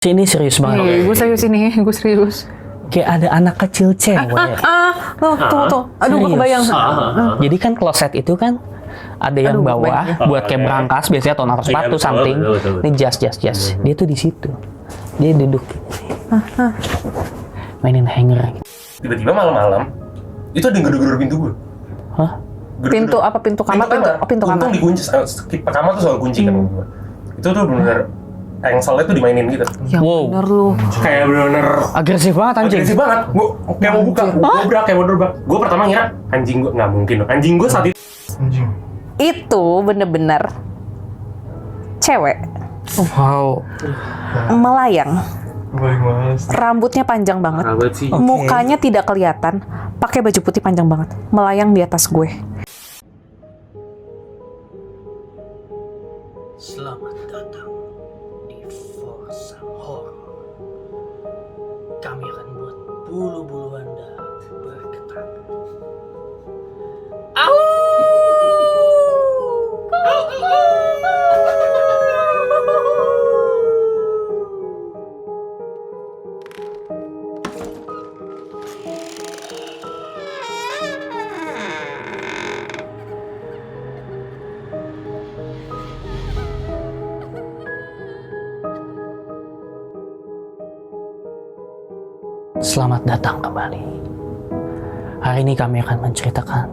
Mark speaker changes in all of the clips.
Speaker 1: Ini serius banget.
Speaker 2: Gue serius ini, gue serius.
Speaker 1: Kayak ada anak kecil cewek.
Speaker 2: Tuh. Aduh, gue kebayang.
Speaker 1: Jadi kan kloset itu kan ada yang bawah buat kayak berangkas, biasanya atau naruh sepatu something. Ini jas. Dia tuh di situ. Dia duduk. Mainin hanger.
Speaker 3: Tiba-tiba malam-malam itu ada yang gedor-gedor pintu gue.
Speaker 1: Hah?
Speaker 2: Pintu apa? Pintu kamar? Pintu kamar.
Speaker 3: Untung dikunci. Kamar tuh selalu kunci kan. Itu tuh bener-bener engselnya tuh dimainin gitu.
Speaker 2: Ya bener lu.
Speaker 3: Kayak bener-bener
Speaker 1: Agresif banget anjing.
Speaker 3: agresif banget. Gue kayak mau buka, dobrak kayak mau dobrak. Gue pertama ngira anjing gue nggak mungkin. Anjing gue saat itu.
Speaker 2: Itu bener-bener cewek
Speaker 1: Wow.
Speaker 2: melayang. Rambutnya panjang banget.
Speaker 3: Sih.
Speaker 2: Mukanya tidak kelihatan. Pakai baju putih panjang banget. Melayang di atas gue.
Speaker 1: Selamat datang di Forza Horror. Kami akan buat bulu-bulu Anda bergetar. Selamat datang kembali. Hari ini kami akan menceritakan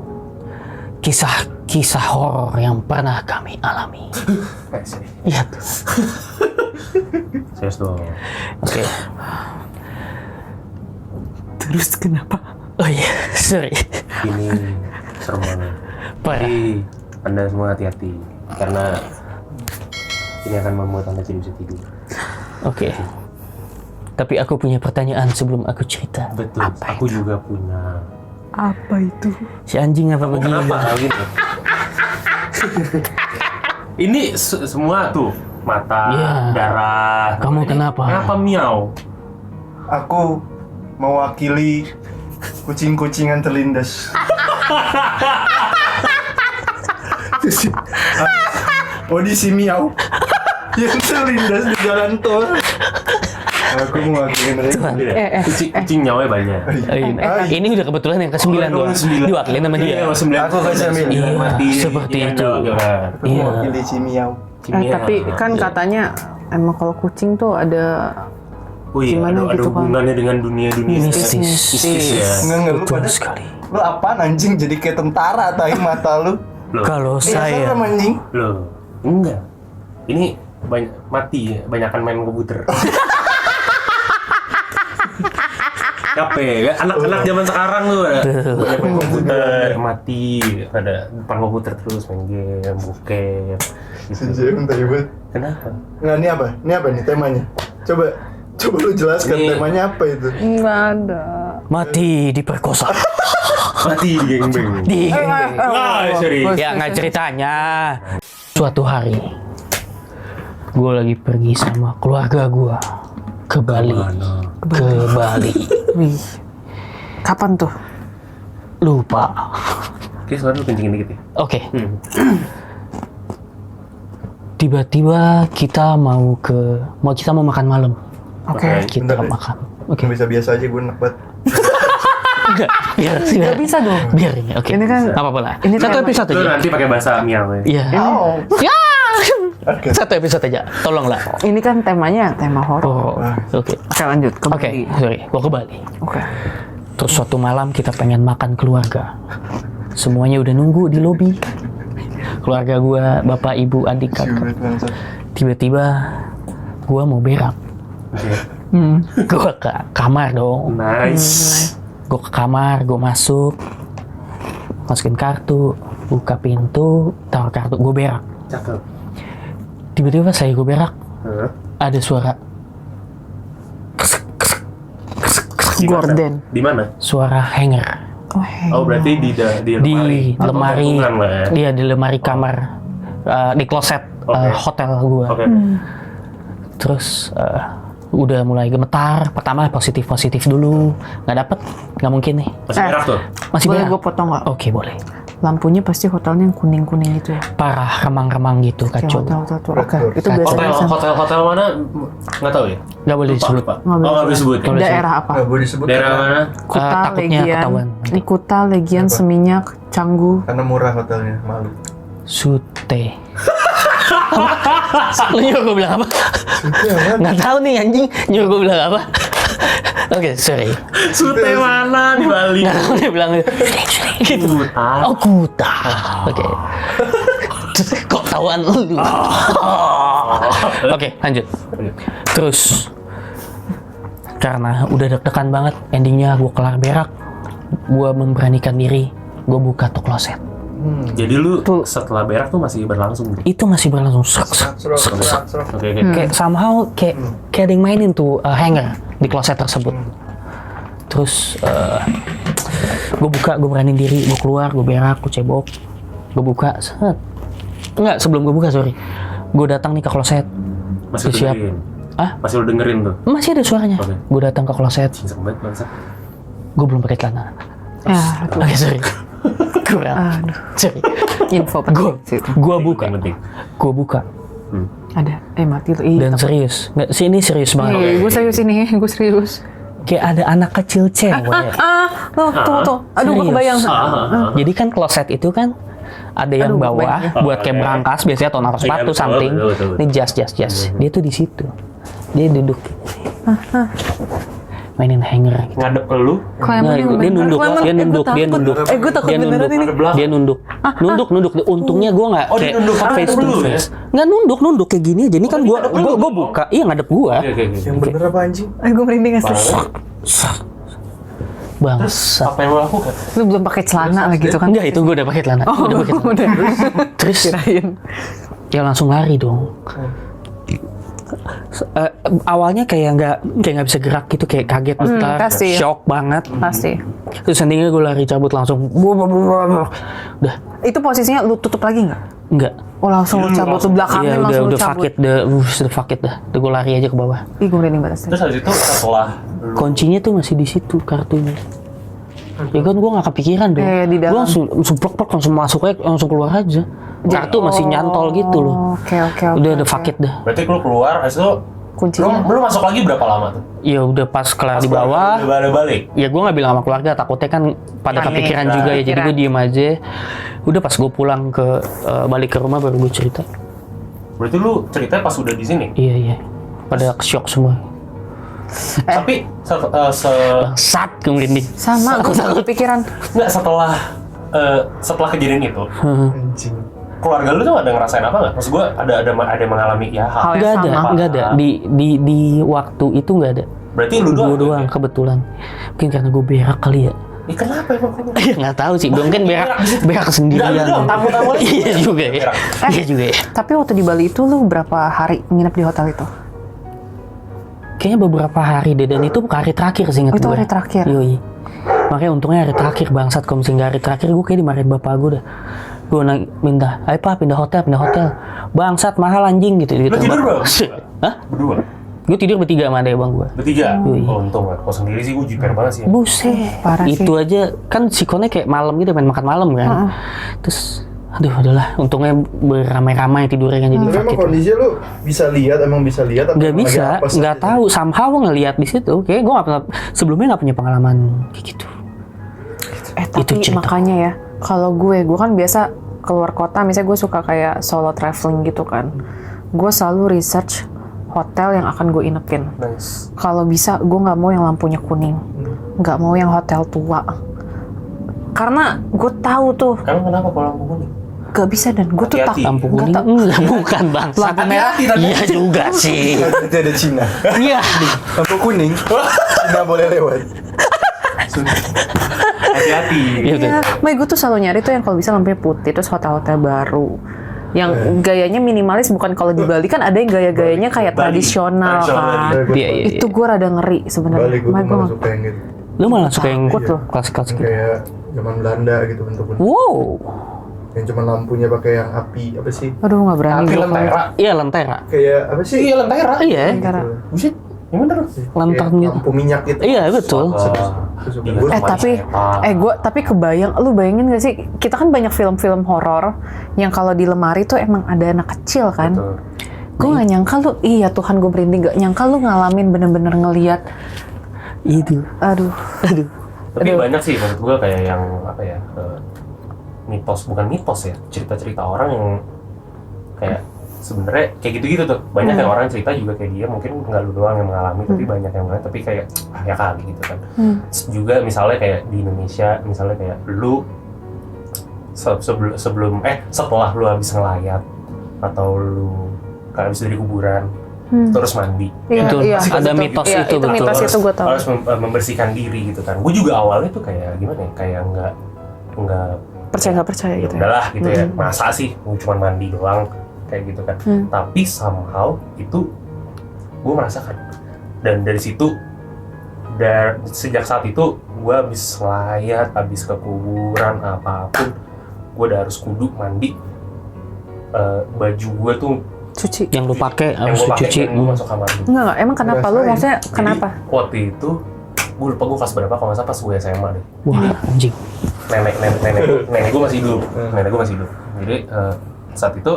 Speaker 1: kisah-kisah horor yang pernah kami alami. Iya tuh.
Speaker 3: Serius dong.
Speaker 1: Oke. Terus kenapa? Oh iya, sorry.
Speaker 3: Ini serem banget.
Speaker 1: Parah.
Speaker 3: Jadi Anda semua hati-hati karena ini akan membuat Anda tidak bisa tidur.
Speaker 1: Oke. Tapi aku punya pertanyaan sebelum aku cerita.
Speaker 3: Betul. Aku juga punya.
Speaker 2: Apa itu?
Speaker 1: Si anjing apa begini?
Speaker 3: Kenapa gitu? Ini semua tuh mata,
Speaker 1: Iya.
Speaker 3: darah.
Speaker 1: Kamu
Speaker 3: Ini
Speaker 1: kenapa?
Speaker 3: Kenapa miau?
Speaker 4: Aku mewakili kucing-kucingan terlindas. Audisi miau yang terlindas di jalan tol. Aku mewakili mereka.
Speaker 3: Kucing nyawanya banyak.
Speaker 1: Ini udah kebetulan yang ke-9 doang. Diwakilin sama dia.
Speaker 3: Iya, 9.
Speaker 4: Aku ke-9.
Speaker 1: Iya,
Speaker 3: Mati.
Speaker 1: seperti
Speaker 3: Iya,
Speaker 1: itu.
Speaker 4: Aku
Speaker 1: Iya.
Speaker 4: mewakili si miau.
Speaker 2: Tapi kan katanya emang kalau kucing tuh ada
Speaker 3: Oh iya,
Speaker 2: gimana
Speaker 3: ada
Speaker 2: gitu kan?
Speaker 3: hubungannya dengan dunia-dunia
Speaker 1: Mistis.
Speaker 3: mistis ya.
Speaker 4: Enggak lu
Speaker 1: Betul
Speaker 4: pada.
Speaker 1: sekali.
Speaker 4: Lu apaan anjing jadi kayak tentara tai mata lu.
Speaker 3: Loh,
Speaker 1: Kalau saya
Speaker 4: Serem anjing.
Speaker 3: loh, enggak. Ini banyak mati ya, banyakan main komputer. Capek, anak-anak zaman sekarang tuh ada banyak main komputer, mati, ada depan komputer terus main game, bokep.
Speaker 4: Sejam tadi buat.
Speaker 3: Kenapa?
Speaker 4: Nggak, ini apa nih temanya? Coba lu jelaskan
Speaker 3: Ini-
Speaker 4: temanya apa itu.
Speaker 2: nggak ada.
Speaker 1: mati diperkosa.
Speaker 3: Mati di geng-geng.
Speaker 1: Di
Speaker 3: Wah, serius.
Speaker 1: ya nggak ceritanya. Suatu hari, gue lagi pergi sama keluarga gue ke Bali. Ke Bali.
Speaker 2: Wih. Kapan tuh?
Speaker 1: Lupa.
Speaker 3: Oke, sekarang lu kencingin dikit ya.
Speaker 1: Oke. Tiba-tiba kita mau makan malam.
Speaker 2: Oke.
Speaker 1: Kita
Speaker 4: bentar deh.
Speaker 1: makan. Oke.
Speaker 4: Bisa biasa aja gue enak banget.
Speaker 1: Enggak, biar
Speaker 2: Nggak bisa dong.
Speaker 1: biar ini. Oke.
Speaker 2: Ini kan-
Speaker 1: Nggak apa-apa lah.
Speaker 2: ini
Speaker 1: Satu
Speaker 2: tema-
Speaker 1: episode
Speaker 3: Lu
Speaker 1: aja.
Speaker 3: nanti pakai bahasa miau ya.
Speaker 1: Iya.
Speaker 4: Oh.
Speaker 1: Ya.
Speaker 4: Oke.
Speaker 1: Satu episode aja. Tolonglah.
Speaker 2: Ini kan temanya tema horor.
Speaker 1: Oh. Oke.
Speaker 2: Oke, lanjut ke
Speaker 1: Oke,
Speaker 2: Bali.
Speaker 1: sorry. Gua ke Bali.
Speaker 2: Oke.
Speaker 1: Terus suatu malam kita pengen makan keluarga. Semuanya udah nunggu di lobi. Keluarga gua, bapak, ibu, adik, kakak.
Speaker 4: Ciumet bangsat.
Speaker 1: Tiba-tiba gua mau berak. Gua ke kamar dong.
Speaker 3: Nice.
Speaker 1: Gua ke kamar, gua masukin kartu, buka pintu, taruh kartu, gua berak.
Speaker 3: Cakep.
Speaker 1: Tiba-tiba saya gua berak,
Speaker 3: Hah?
Speaker 1: ada suara
Speaker 3: Di mana?
Speaker 2: Gorden.
Speaker 3: Di mana?
Speaker 1: suara hanger
Speaker 3: Oh, berarti di lemari.
Speaker 1: di lemari,
Speaker 3: Atau gantungan lah ya.
Speaker 1: iya di lemari kamar, di kloset
Speaker 3: Oke.
Speaker 1: hotel gua.
Speaker 3: Oke.
Speaker 1: Terus udah mulai gemetar. Pertama positif dulu, nggak dapet, nggak mungkin nih.
Speaker 3: Masih berak tuh?
Speaker 1: Masih
Speaker 2: Boleh
Speaker 1: berak.
Speaker 2: gue potong nggak?
Speaker 1: Oke boleh.
Speaker 2: Lampunya pasti hotelnya yang kuning-kuning gitu ya.
Speaker 1: Parah, remang-remang gitu,
Speaker 2: Kayak
Speaker 1: kacau.
Speaker 2: hotel-hotel tua. Oke,
Speaker 4: Betul.
Speaker 2: itu biasanya
Speaker 3: Hotel mana? Nggak tahu ya.
Speaker 1: Nggak boleh disebut.
Speaker 3: Lupa.
Speaker 2: Nggak boleh
Speaker 3: Nggak boleh disebut. Ya?
Speaker 2: daerah apa?
Speaker 4: Nggak boleh disebut
Speaker 3: Daerah
Speaker 4: karena-
Speaker 3: mana?
Speaker 2: Kuta,
Speaker 1: takutnya
Speaker 2: Legian,
Speaker 1: ketahuan nanti.
Speaker 2: Kuta, Legian,
Speaker 4: Apa?
Speaker 2: Seminyak, Canggu.
Speaker 4: Karena murah hotelnya, malu.
Speaker 1: Sute. Lu nyuruh gue bilang apa?
Speaker 4: Itu yang mana?
Speaker 1: Nggak tahu nih anjing, nyuruh gue bilang apa? Oke, sorry.
Speaker 3: Sute mana di Bali?
Speaker 1: Nggak tahu dia bilang gitu. Oh, Kuta. Oke. Kok tahuan lu? Oke, lanjut. Terus karena udah deg-degan banget, endingnya gue kelar berak, gue memberanikan diri, gue buka tuh kloset.
Speaker 3: Jadi lu setelah berak tuh masih berlangsung.
Speaker 1: Itu masih berlangsung serak.
Speaker 4: Serok.
Speaker 3: Oke.
Speaker 1: Kayak somehow kayak ada yang mainin tuh hanger di kloset tersebut. Terus gue buka, gue beraniin diri, gue keluar, gue berak, gue cebok, gue buka, set. Enggak, sebelum gue buka, sorry. Gue datang nih ke kloset.
Speaker 3: Masih lu
Speaker 1: Siap.
Speaker 3: dengerin.
Speaker 1: Ah?
Speaker 3: Masih lu dengerin tuh.
Speaker 1: Masih ada suaranya.
Speaker 3: Oke.
Speaker 1: Gue datang ke kloset,
Speaker 3: Cincang banget bangsa.
Speaker 1: gue belum pakai celana.
Speaker 2: Ya,
Speaker 1: Oke, sorry. Kurang.
Speaker 2: aduh,
Speaker 1: Sorry.
Speaker 2: info penting.
Speaker 1: Gue buka.
Speaker 3: Penting.
Speaker 1: Gue buka.
Speaker 2: Ada, mati lu.
Speaker 1: Dan serius. Nggak, sih ini serius banget.
Speaker 2: Gue serius ini, gue serius.
Speaker 1: Kayak ada anak kecil cewek.
Speaker 2: Tuh. Aduh, gue
Speaker 1: Serius.
Speaker 2: kebayang.
Speaker 1: Jadi kan kloset itu kan ada yang
Speaker 2: Aduh,
Speaker 1: bawah
Speaker 2: kebayang.
Speaker 1: buat kayak berangkas, biasanya atau naruh sepatu,
Speaker 3: betul,
Speaker 1: something.
Speaker 3: betul.
Speaker 1: Ini jas. Dia tuh di situ. Dia duduk. Mainin hanger gitu.
Speaker 3: Ngadep lu.
Speaker 1: Nah, dia nunduk.
Speaker 2: Gue takut
Speaker 1: Dia
Speaker 2: beneran ini.
Speaker 1: Dia nunduk. Nunduk. Untungnya gue nggak
Speaker 3: Oh, dia
Speaker 1: kayak
Speaker 3: nunduk.
Speaker 1: face to
Speaker 3: Dulu ya?
Speaker 1: face. Nggak nunduk kayak gini aja. Ini kan gue buka. Iya ngadep gue.
Speaker 3: Oke.
Speaker 4: Yang bener apa anjing?
Speaker 2: Gue merinding asli.
Speaker 1: Bangsat.
Speaker 3: Apa yang lu lakukan?
Speaker 2: Lu belum pakai celana lagi tuh kan?
Speaker 1: Enggak, itu gue udah pakai celana.
Speaker 2: Oh,
Speaker 1: Udah pakai celana.
Speaker 2: udah.
Speaker 1: Terus
Speaker 2: Kirain.
Speaker 1: ya langsung lari dong. Awalnya kayak nggak bisa gerak gitu, kayak kaget bentar,
Speaker 2: pasti.
Speaker 1: shock banget.
Speaker 2: Pasti.
Speaker 1: Terus endingnya gue lari cabut langsung. Udah
Speaker 2: Itu posisinya lu tutup lagi nggak?
Speaker 1: enggak.
Speaker 2: Oh langsung lu cabut tuh belakangnya
Speaker 1: Iya
Speaker 2: langsung lu
Speaker 1: udah
Speaker 2: cabut.
Speaker 1: fuck it, udah fuck it dah. Udah gue lari aja ke bawah.
Speaker 2: Ih gue merinding banget.
Speaker 3: Terus habis itu setelah lu
Speaker 1: Kuncinya tuh masih di situ kartunya. Ya kan gue gak kepikiran dong.
Speaker 2: Di dalam.
Speaker 1: Gue langsung plek langsung masuk aja, langsung keluar aja. Kartu masih nyantol gitu loh.
Speaker 2: Oke.
Speaker 1: Udah fuck it dah.
Speaker 3: berarti lu keluar, habis itu
Speaker 2: Kuncinya.
Speaker 3: lu masuk lagi berapa lama tuh?
Speaker 1: Ya udah pas kelar di bawah.
Speaker 3: Udah balik.
Speaker 1: Ya gue nggak bilang sama keluarga, takutnya kan pada
Speaker 2: Panik.
Speaker 1: kepikiran juga ya. Jadi gue diem aja. Udah pas gue pulang balik ke rumah baru gue cerita.
Speaker 3: Berarti lu ceritanya pas udah di sini.
Speaker 1: Iya. Pada shock semua.
Speaker 3: Tapi
Speaker 1: Bangsat gue merinding.
Speaker 2: Sama, gue tak kepikiran.
Speaker 3: nggak setelah kejadian itu,
Speaker 4: Anjing.
Speaker 3: keluarga lu tuh ada ngerasain apa nggak? Maksud gue ada mengalami ya hal.
Speaker 2: Hal yang
Speaker 1: Nggak ada,
Speaker 2: sama.
Speaker 1: nggak ada. Di waktu itu nggak ada.
Speaker 3: Berarti lu
Speaker 1: Gue
Speaker 3: doang.
Speaker 1: doang kebetulan. Mungkin karena gue berak kali ya.
Speaker 3: Kenapa emang?
Speaker 1: Iya nggak tahu sih. Mungkin berak sendirian.
Speaker 3: Nggak, lu doang, tamu-tamu lagi.
Speaker 1: Iya juga ya.
Speaker 3: Berak.
Speaker 1: Iya juga ya.
Speaker 2: Tapi waktu di Bali itu lu berapa hari nginep di hotel itu?
Speaker 1: Kayaknya beberapa hari deh, dan itu hari terakhir sih inget
Speaker 2: Oh, itu
Speaker 1: gue.
Speaker 2: hari terakhir?
Speaker 1: Yoi. Makanya untungnya hari terakhir bangsat, kalau misalnya hari terakhir gue kayak dimarahin bapak gue dah. Gue minta, ayo pak pindah hotel. Bangsat mahal anjing gitu.
Speaker 3: Lu tidur berapa?
Speaker 1: Hah?
Speaker 3: Berdua?
Speaker 1: Gue tidur bertiga sama adek bang gue.
Speaker 3: Bertiga?
Speaker 1: Yoi.
Speaker 3: Oh untung lah, kalau sendiri sih gue jiper banget sih.
Speaker 1: Buset,
Speaker 2: Parah sih.
Speaker 1: itu aja kan sikonnya kayak malam gitu, main makan malam kan. Terus, aduh udahlah, untungnya beramai-ramai tidurnya kan jadi
Speaker 4: Tapi emang
Speaker 1: sakit.
Speaker 4: kondisinya lu bisa lihat atau
Speaker 1: Gak
Speaker 4: lagi
Speaker 1: bisa,
Speaker 4: apes
Speaker 1: nggak
Speaker 4: aja?
Speaker 1: tahu. Somehow ngelihat di situ, kayak gue nggak pernah sebelumnya nggak punya pengalaman kayak gitu.
Speaker 2: Tapi
Speaker 1: Itu cerita.
Speaker 2: makanya ya, kalau gue kan biasa keluar kota, misalnya gue suka kayak solo traveling gitu kan. Gue selalu research hotel yang akan gue inepin.
Speaker 3: Nice.
Speaker 2: Kalau bisa, gue nggak mau yang lampunya kuning, nggak mau yang hotel tua. Karena gue tahu tuh,
Speaker 3: Emang kenapa kalau lampu kuning?
Speaker 2: gak bisa dan gue tuh
Speaker 3: Hati-hati.
Speaker 2: takut.
Speaker 1: Lampu
Speaker 2: Nggak
Speaker 1: kuning?
Speaker 2: tahu.
Speaker 1: Enggak, bukan bang.
Speaker 2: Lampu merah.
Speaker 1: Iya juga sih.
Speaker 4: Berarti ada Cina.
Speaker 1: Iya.
Speaker 4: Lampu kuning. Cina boleh lewat.
Speaker 3: Hati-hati.
Speaker 1: Iya betul.
Speaker 2: Ya, May gue tuh selalu nyari tuh yang kalau bisa lampunya putih, terus hotel-hotel baru. Yang gayanya minimalis, bukan kalau di Bali kan ada yang gaya-gayanya kayak
Speaker 3: Bali.
Speaker 2: tradisional kan.
Speaker 1: Iya.
Speaker 2: Itu gue rada ngeri
Speaker 4: Bali
Speaker 2: sebenarnya.
Speaker 4: gue
Speaker 2: May gue
Speaker 4: malah suka yang gitu.
Speaker 1: Lu malah suka yang
Speaker 2: Takut loh.
Speaker 1: klasik-klasik gitu.
Speaker 4: Kayak zaman Belanda gitu bentuknya.
Speaker 1: Wow.
Speaker 4: Yang cuma lampunya pakai yang api apa sih?
Speaker 2: aduh nggak berani
Speaker 3: Api
Speaker 2: gue
Speaker 3: lentera.
Speaker 1: Iya lentera.
Speaker 4: Kayak apa sih?
Speaker 3: Iya lentera.
Speaker 1: Iya.
Speaker 2: Lentera.
Speaker 3: Buset. Yang bener.
Speaker 1: Lantern
Speaker 4: Kayak
Speaker 1: gitu.
Speaker 4: lampu minyak gitu.
Speaker 1: Iya betul.
Speaker 2: Tapi kebayang, lu bayangin gak sih, kita kan banyak film-film horor yang kalau di lemari tuh emang ada anak kecil kan.
Speaker 3: Betul.
Speaker 2: Gue gak nyangka lu, iya Tuhan gue berhenti gak nyangka lu ngalamin bener-bener ngeliat.
Speaker 1: Itu.
Speaker 2: Aduh.
Speaker 3: Tapi banyak sih menurut gue kayak yang apa ya, bukan mitos ya, cerita-cerita orang yang kayak sebenarnya kayak gitu-gitu tuh. Banyak yang orang cerita juga kayak dia, mungkin nggak lu doang yang mengalami, tapi banyak yang mengalami, tapi kayak ya kali gitu kan. Terus juga misalnya kayak di Indonesia, misalnya kayak lu setelah lu habis ngelayat atau lu habis dari kuburan terus mandi.
Speaker 2: Iya,
Speaker 1: Betul.
Speaker 2: iya,
Speaker 1: Ada
Speaker 2: betul.
Speaker 1: mitos
Speaker 2: Iya,
Speaker 1: itu, betul.
Speaker 2: mitos itu gue tau.
Speaker 3: Harus membersihkan diri gitu kan. Gue juga awalnya tuh kayak gimana ya, kayak nggak
Speaker 2: Percaya nggak percaya gitu ya.
Speaker 3: udahlah gitu ya, masa sih gue cuma mandi doang kayak gitu kan. Tapi somehow itu gue merasakan, dan dari situ sejak saat itu gue habis ngelayat, habis ke kuburan apapun, gue udah harus kudu mandi. Baju gue tuh
Speaker 2: Cuci.
Speaker 1: Yang lu pakai
Speaker 3: yang
Speaker 1: harus
Speaker 3: gue pakai
Speaker 1: dicuci.
Speaker 3: dan gue masuk kamar dulu.
Speaker 2: Enggak, emang kenapa lu?
Speaker 4: Ngerasain.
Speaker 2: Maksudnya kenapa?
Speaker 3: Jadi, waktu itu gue lupa gue kelas berapa, kalau nggak salah pas gue SMA deh.
Speaker 1: Wah, anjing.
Speaker 3: Nenek gue masih hidup. Nenek gue masih hidup. Jadi saat itu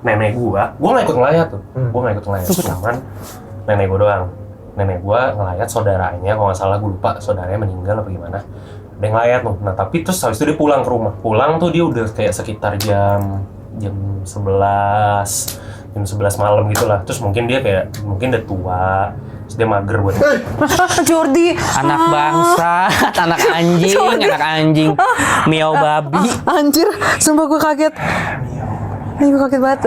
Speaker 3: nenek gue nggak ikut ngelayat tuh. Gue nggak ikut ngelayat. Cuman nenek gue doang. Nenek gue ngelayat, saudaranya kalau nggak salah gue lupa, saudaranya meninggal apa gimana. Dia ngelayat tuh. Nah tapi terus habis itu dia pulang ke rumah. Pulang tuh dia udah kayak sekitar jam 11 malam gitulah. Terus mungkin dia kayak udah tua. Terus dia mager buat
Speaker 2: Jordi.
Speaker 1: Anak bangsa, anak anjing, miau babi.
Speaker 2: Anjir, sumpah gue kaget. Ini gue kaget banget.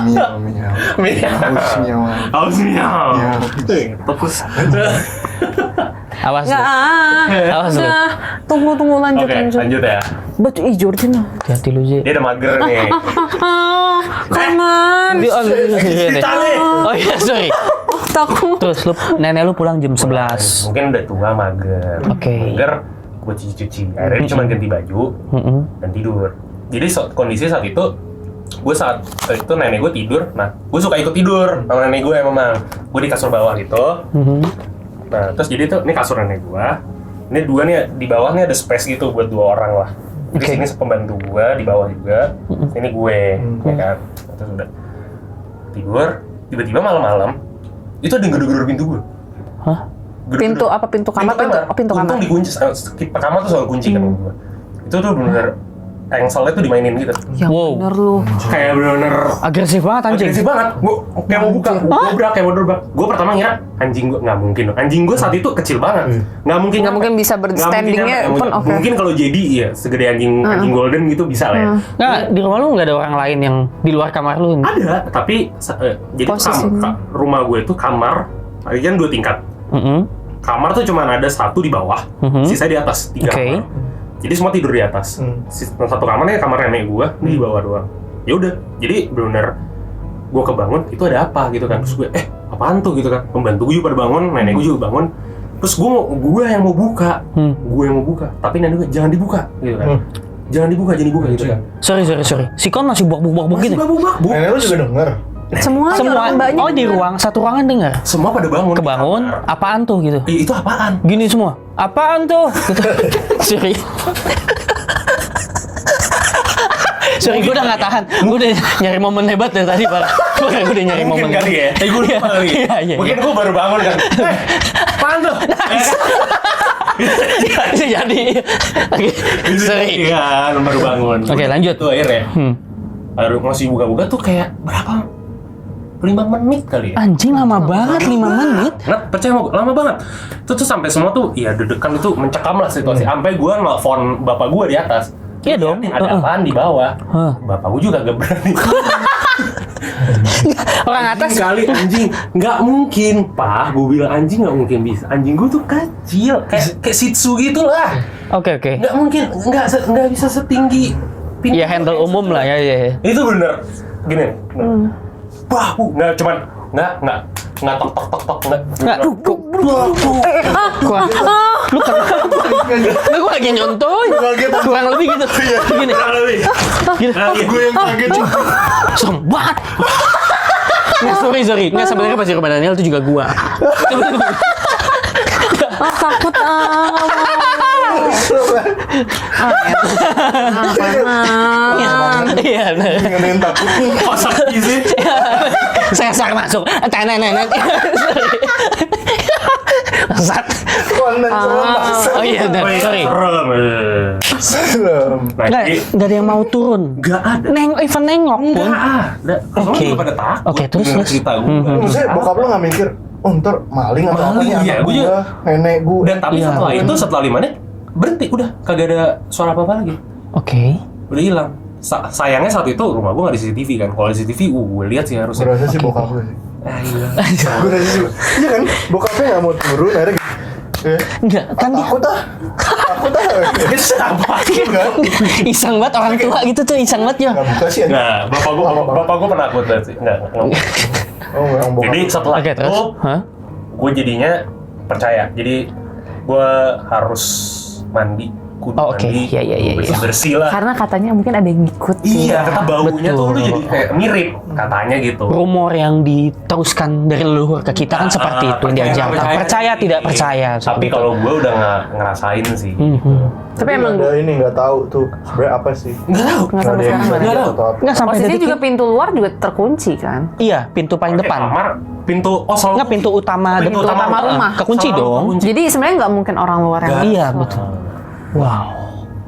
Speaker 4: Miau.
Speaker 3: Haus miau.
Speaker 4: Fokus.
Speaker 1: Awas
Speaker 2: Ya,
Speaker 1: lu. Awas lu.
Speaker 2: tunggu lanjut.
Speaker 3: Oke, lanjut ya.
Speaker 2: Betul, Jordi nah.
Speaker 1: Hati lu sih.
Speaker 3: Dia udah mager nih.
Speaker 2: Kangen.
Speaker 1: Oh iya, sorry.
Speaker 2: Takut.
Speaker 1: Terus lu nenek lu pulang jam 11.
Speaker 3: Mungkin udah tua, mager.
Speaker 1: Oke.
Speaker 3: Mager, gue cuci. Akhirnya dia cuma ganti baju dan tidur. Jadi kondisi saat itu, saat itu nenek gue tidur. Nah, gue suka ikut tidur sama nenek gue memang. Gue di kasur bawah gitu. Nah, terus jadi tuh, ini kasur nenek gue. Ini dua nih, di bawah nih ada space gitu buat 2 orang lah. Jadi sini pembantu gue, di bawah juga. Ini gue, ya kan. Terus udah tidur, tiba-tiba malam-malam itu ada yang gedor-gedor pintu gue.
Speaker 1: Hah?
Speaker 2: Pintu apa? Pintu kamar? Pintu kamar.
Speaker 3: Untung dikunci, kamar tuh selalu kunci kan gue. Itu tuh bener-bener engselnya tuh dimainin gitu.
Speaker 2: Ya
Speaker 1: Wow.
Speaker 2: bener lu.
Speaker 3: Kayak bener-bener
Speaker 1: Agresif banget anjing.
Speaker 3: agresif banget. Gue kayak mau buka, kayak mau dobrak. Gue pertama ngira anjing gue, nggak mungkin. Anjing gue saat itu kecil banget, nggak mungkin
Speaker 2: bisa berstandingnya pun oke.
Speaker 3: Mungkin kalau jadi ya segede anjing golden gitu bisa lah ya.
Speaker 1: Nggak, di rumah lu nggak ada orang lain yang di luar kamar lu?
Speaker 3: Ada, tapi jadi
Speaker 2: Posisinya.
Speaker 3: rumah gue itu kamar, kan 2 tingkat. Kamar tuh cuma ada 1 di bawah, sisa di atas 3
Speaker 1: Oke.
Speaker 3: kamar. Jadi semua tidur di atas. Satu kamarnya kamar nenek gue, ini di bawah doang. Ya udah, jadi benar-benar gue kebangun, itu ada apa gitu kan. Terus gue, apaan tuh gitu kan. Pembantu gue juga pada bangun, nenek gue juga bangun. Terus gue yang mau buka, tapi nenek gue jangan dibuka gitu kan. Jangan dibuka gitu kan.
Speaker 1: Sorry. Si Kon masih buk-buk gitu.
Speaker 3: Buk.
Speaker 4: Nenek lu juga denger.
Speaker 2: Semua mbaknya.
Speaker 1: Oh, di satu ruangan dengar.
Speaker 3: Semua pada bangun.
Speaker 1: Kebangun, apaan tuh gitu.
Speaker 3: Itu apaan?
Speaker 1: Gini semua. Apaan tuh? Gitu. Sorry, gue udah gak tahan. Gue udah nyari momen hebat dari tadi, Pak. Gue udah nyari momen
Speaker 3: Mungkin kali ya. Gue lupa kali.
Speaker 1: Iya.
Speaker 3: Mungkin gue baru bangun kan. Apaan tuh?
Speaker 1: Bisa jadi. Oke, sorry.
Speaker 3: Iya, baru bangun.
Speaker 1: Oke, lanjut.
Speaker 3: Tuh akhirnya. Baru masih buka-buka tuh kayak berapa? 5 menit kali ya.
Speaker 1: Anjing lama banget, 5 menit.
Speaker 3: Nah, percaya mau lama banget. Itu tuh sampai semua tuh ya deg-degan, itu mencekam lah situasi. Sampai gue nelfon bapak gue di atas.
Speaker 1: Iya dong.
Speaker 3: Ada apaan di bawah? Bapak gue juga gak berani.
Speaker 1: Orang atas.
Speaker 3: Sekali anjing, nggak mungkin, Pak. Gue bilang anjing nggak mungkin bisa. Anjing gue tuh kecil, kayak Shih Tzu gitu lah.
Speaker 1: Oke.
Speaker 3: Nggak mungkin, nggak bisa setinggi pintu.
Speaker 1: Ya handle umum lah ya.
Speaker 3: Itu bener, gini. Bah, nggak nggak tok nggak.
Speaker 1: Nggak, gue lagi nyontoin. Kurang lebih gitu. Gini. Gini.
Speaker 4: Gue yang kaget.
Speaker 1: Serem banget. Nggak, sorry. Nggak, sebenarnya pas di rumah Daniel itu juga gua.
Speaker 2: Takut
Speaker 1: Iya, benar.
Speaker 4: Ngenain takut nih.
Speaker 3: Kok sakit sih?
Speaker 1: Saya masuk. Nenek. Sat.
Speaker 4: Konan serem.
Speaker 1: Oh iya, benar. Sorry.
Speaker 4: Serem.
Speaker 1: Nggak ada yang mau turun.
Speaker 3: Nggak ada.
Speaker 1: Even nengok pun.
Speaker 3: Ada.
Speaker 1: Oke.
Speaker 3: Juga pada takut.
Speaker 1: Oke, terus.
Speaker 3: Cerita gue.
Speaker 4: Maksudnya bokap lo nggak mikir, oh ntar maling atau apa
Speaker 3: Maling,
Speaker 4: nih
Speaker 3: iya,
Speaker 4: anak
Speaker 3: gue
Speaker 4: gue,
Speaker 3: juga.
Speaker 4: nenek gue.
Speaker 3: Dan tapi
Speaker 1: Iya.
Speaker 3: setelah 5 menit berhenti udah kagak ada suara apa-apa lagi.
Speaker 1: Oke.
Speaker 3: Udah hilang. Sayangnya saat itu rumah gue nggak ada CCTV kan. Kalau ada CCTV, gue lihat sih
Speaker 4: Gue
Speaker 3: harusnya.
Speaker 4: rasa sih bokap lo sih.
Speaker 3: Iya.
Speaker 4: Gue rasa sih. Iya kan, bokapnya nggak mau turun, akhirnya
Speaker 1: Enggak, kan dia
Speaker 4: takut ah.
Speaker 3: Siapa?
Speaker 1: iseng banget orang tua gitu tuh, iseng banget ya.
Speaker 4: Nggak buka sih.
Speaker 3: Nah, bapak gue penakut sih. Enggak.
Speaker 4: Oh, yang bokap.
Speaker 3: Jadi setelah
Speaker 1: Oke, terus?
Speaker 3: itu,
Speaker 1: Hah?
Speaker 3: gue jadinya percaya. Jadi gue harus mandi, kudu
Speaker 1: Oh, oke.
Speaker 3: mandi,
Speaker 1: Iya.
Speaker 3: bersih lah.
Speaker 2: karena katanya mungkin ada yang ngikut.
Speaker 3: Iya, kata baunya tuh lu
Speaker 1: Betul.
Speaker 3: jadi kayak mirip katanya gitu.
Speaker 1: Rumor yang diteruskan dari leluhur ke kita kan seperti itu yang diajarkan. Percaya tidak percaya.
Speaker 3: Tapi
Speaker 1: seperti itu.
Speaker 3: kalau gue udah nggak ngerasain sih.
Speaker 2: Tapi emang
Speaker 4: ada ini nggak tahu tuh sebenarnya apa sih.
Speaker 3: Nggak tahu.
Speaker 2: nggak sampai
Speaker 4: Nggak ada yang
Speaker 2: sekarang
Speaker 4: bisa
Speaker 2: mana.
Speaker 3: Nggak
Speaker 4: lihat
Speaker 3: tahu.
Speaker 4: atau apa.
Speaker 1: Nggak sampai
Speaker 2: Posisinya
Speaker 1: detik
Speaker 2: juga pintu luar juga terkunci kan.
Speaker 1: Iya, pintu paling
Speaker 3: Pakai
Speaker 1: depan.
Speaker 3: kamar, pintu selalu
Speaker 1: Enggak, pintu utama
Speaker 3: Pintu
Speaker 1: depan.
Speaker 3: utama
Speaker 2: rumah.
Speaker 1: Kekunci
Speaker 3: Selalu
Speaker 1: dong.
Speaker 3: kekunci.
Speaker 2: Jadi sebenarnya nggak mungkin orang luar yang
Speaker 1: Iya,
Speaker 2: masuk.
Speaker 1: betul. Wow.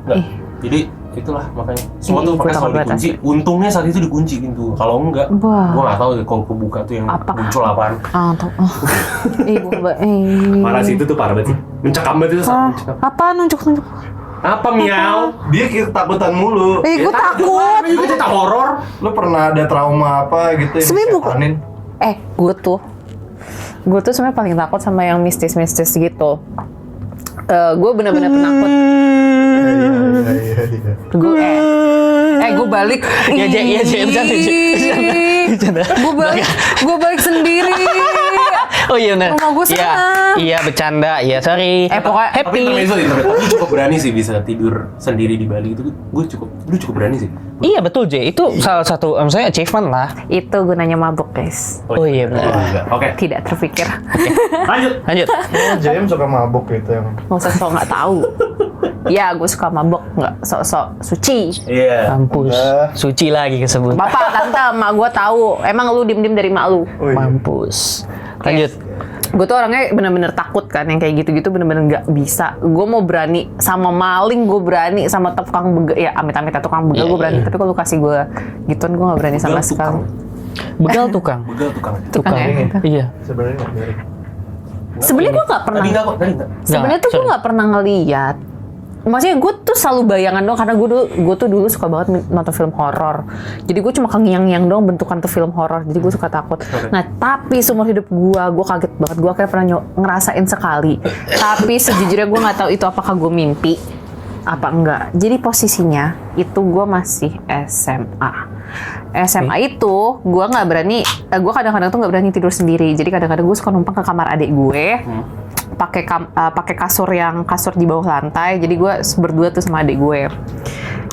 Speaker 3: Nggak. Jadi itulah makanya semua tuh
Speaker 2: Ih,
Speaker 3: pakai
Speaker 2: gua
Speaker 3: selalu
Speaker 2: takut
Speaker 3: dikunci. Untungnya saat itu dikunci pintu. Kalau enggak,
Speaker 2: Wah.
Speaker 3: gue nggak tahu deh kalau kebuka tuh yang
Speaker 2: Apa?
Speaker 3: muncul apaan.
Speaker 2: Tuh. Ibu mbak.
Speaker 3: Parah sih itu tuh parah banget sih. Mencekam banget itu mencekam.
Speaker 2: Apa nunjuk?
Speaker 3: Apa miau?
Speaker 4: Dia ketakutan mulu.
Speaker 2: Gue takut.
Speaker 3: Ini juga cerita horor.
Speaker 4: Lo pernah ada trauma apa gitu yang
Speaker 2: Sebenarnya
Speaker 4: disetanin?
Speaker 2: Gue tuh sebenarnya paling takut sama yang mistis-mistis gitu. Gue bener-bener penakut.
Speaker 4: Iya.
Speaker 2: Gue balik.
Speaker 1: Iya, bercanda.
Speaker 2: Gue balik sendiri.
Speaker 1: Oh iya benar.
Speaker 2: Rumah gua sana.
Speaker 1: Iya, bercanda. Iya, sorry.
Speaker 2: Pokoknya
Speaker 3: Tapi
Speaker 1: happy.
Speaker 3: intermezzo. Lu cukup berani sih bisa tidur sendiri di Bali itu. Lu cukup berani sih.
Speaker 1: Iya, betul, J. Itu salah satu saya achievement lah.
Speaker 2: itu gunanya mabuk guys.
Speaker 1: Oh iya, benar.
Speaker 3: Enggak. Oke.
Speaker 2: Tidak terpikir.
Speaker 3: Lanjut.
Speaker 1: Lanjut.
Speaker 4: James suka mabuk gitu yang.
Speaker 2: Mau sok nggak tahu. Ya gue suka mabuk, nggak sok-sok suci.
Speaker 3: Iya.
Speaker 1: Mampus. Suci lagi kesebut.
Speaker 2: Bapak, tante, emak gue tahu. Emang lu diem-diem dari mak lu.
Speaker 4: Oh, iya.
Speaker 1: Mampus. Lanjut.
Speaker 2: Gue tuh orangnya bener-bener takut kan, yang kayak gitu-gitu bener-bener nggak bisa. Gue mau berani sama maling, gue berani sama tukang begal. Ya amit-amit ya tukang begal
Speaker 1: Iya,
Speaker 2: gue berani.
Speaker 1: iya.
Speaker 2: Tapi kalau lu kasih gue gituan gue nggak berani sama
Speaker 3: Begal
Speaker 2: sekali.
Speaker 1: Begal tukang.
Speaker 3: Begal tukang.
Speaker 2: Tukang ya.
Speaker 1: Iya.
Speaker 4: Sebenarnya nggak mirip.
Speaker 2: Sebenarnya gue nggak pernah.
Speaker 3: Tadi enggak.
Speaker 2: Sebenarnya tuh gue
Speaker 1: sorry.
Speaker 2: nggak pernah ngeliat. Maksudnya gue tuh selalu bayangan dong, karena gue tuh dulu suka banget nonton film horor. Jadi gue cuma kengiang-ngiang dong bentukan tuh film horor. Jadi gue suka takut. Nah tapi seumur hidup gue kaget banget. Gue kayak pernah ngerasain sekali. Tapi sejujurnya gue nggak tahu itu apakah gue mimpi apa enggak. Jadi posisinya itu gue masih SMA. SMA itu gue nggak berani. Gue kadang-kadang tuh nggak berani tidur sendiri. Jadi kadang-kadang gue suka numpang ke kamar adik gue. Pakai kasur di bawah lantai. Jadi gue berdua tuh sama adik gue.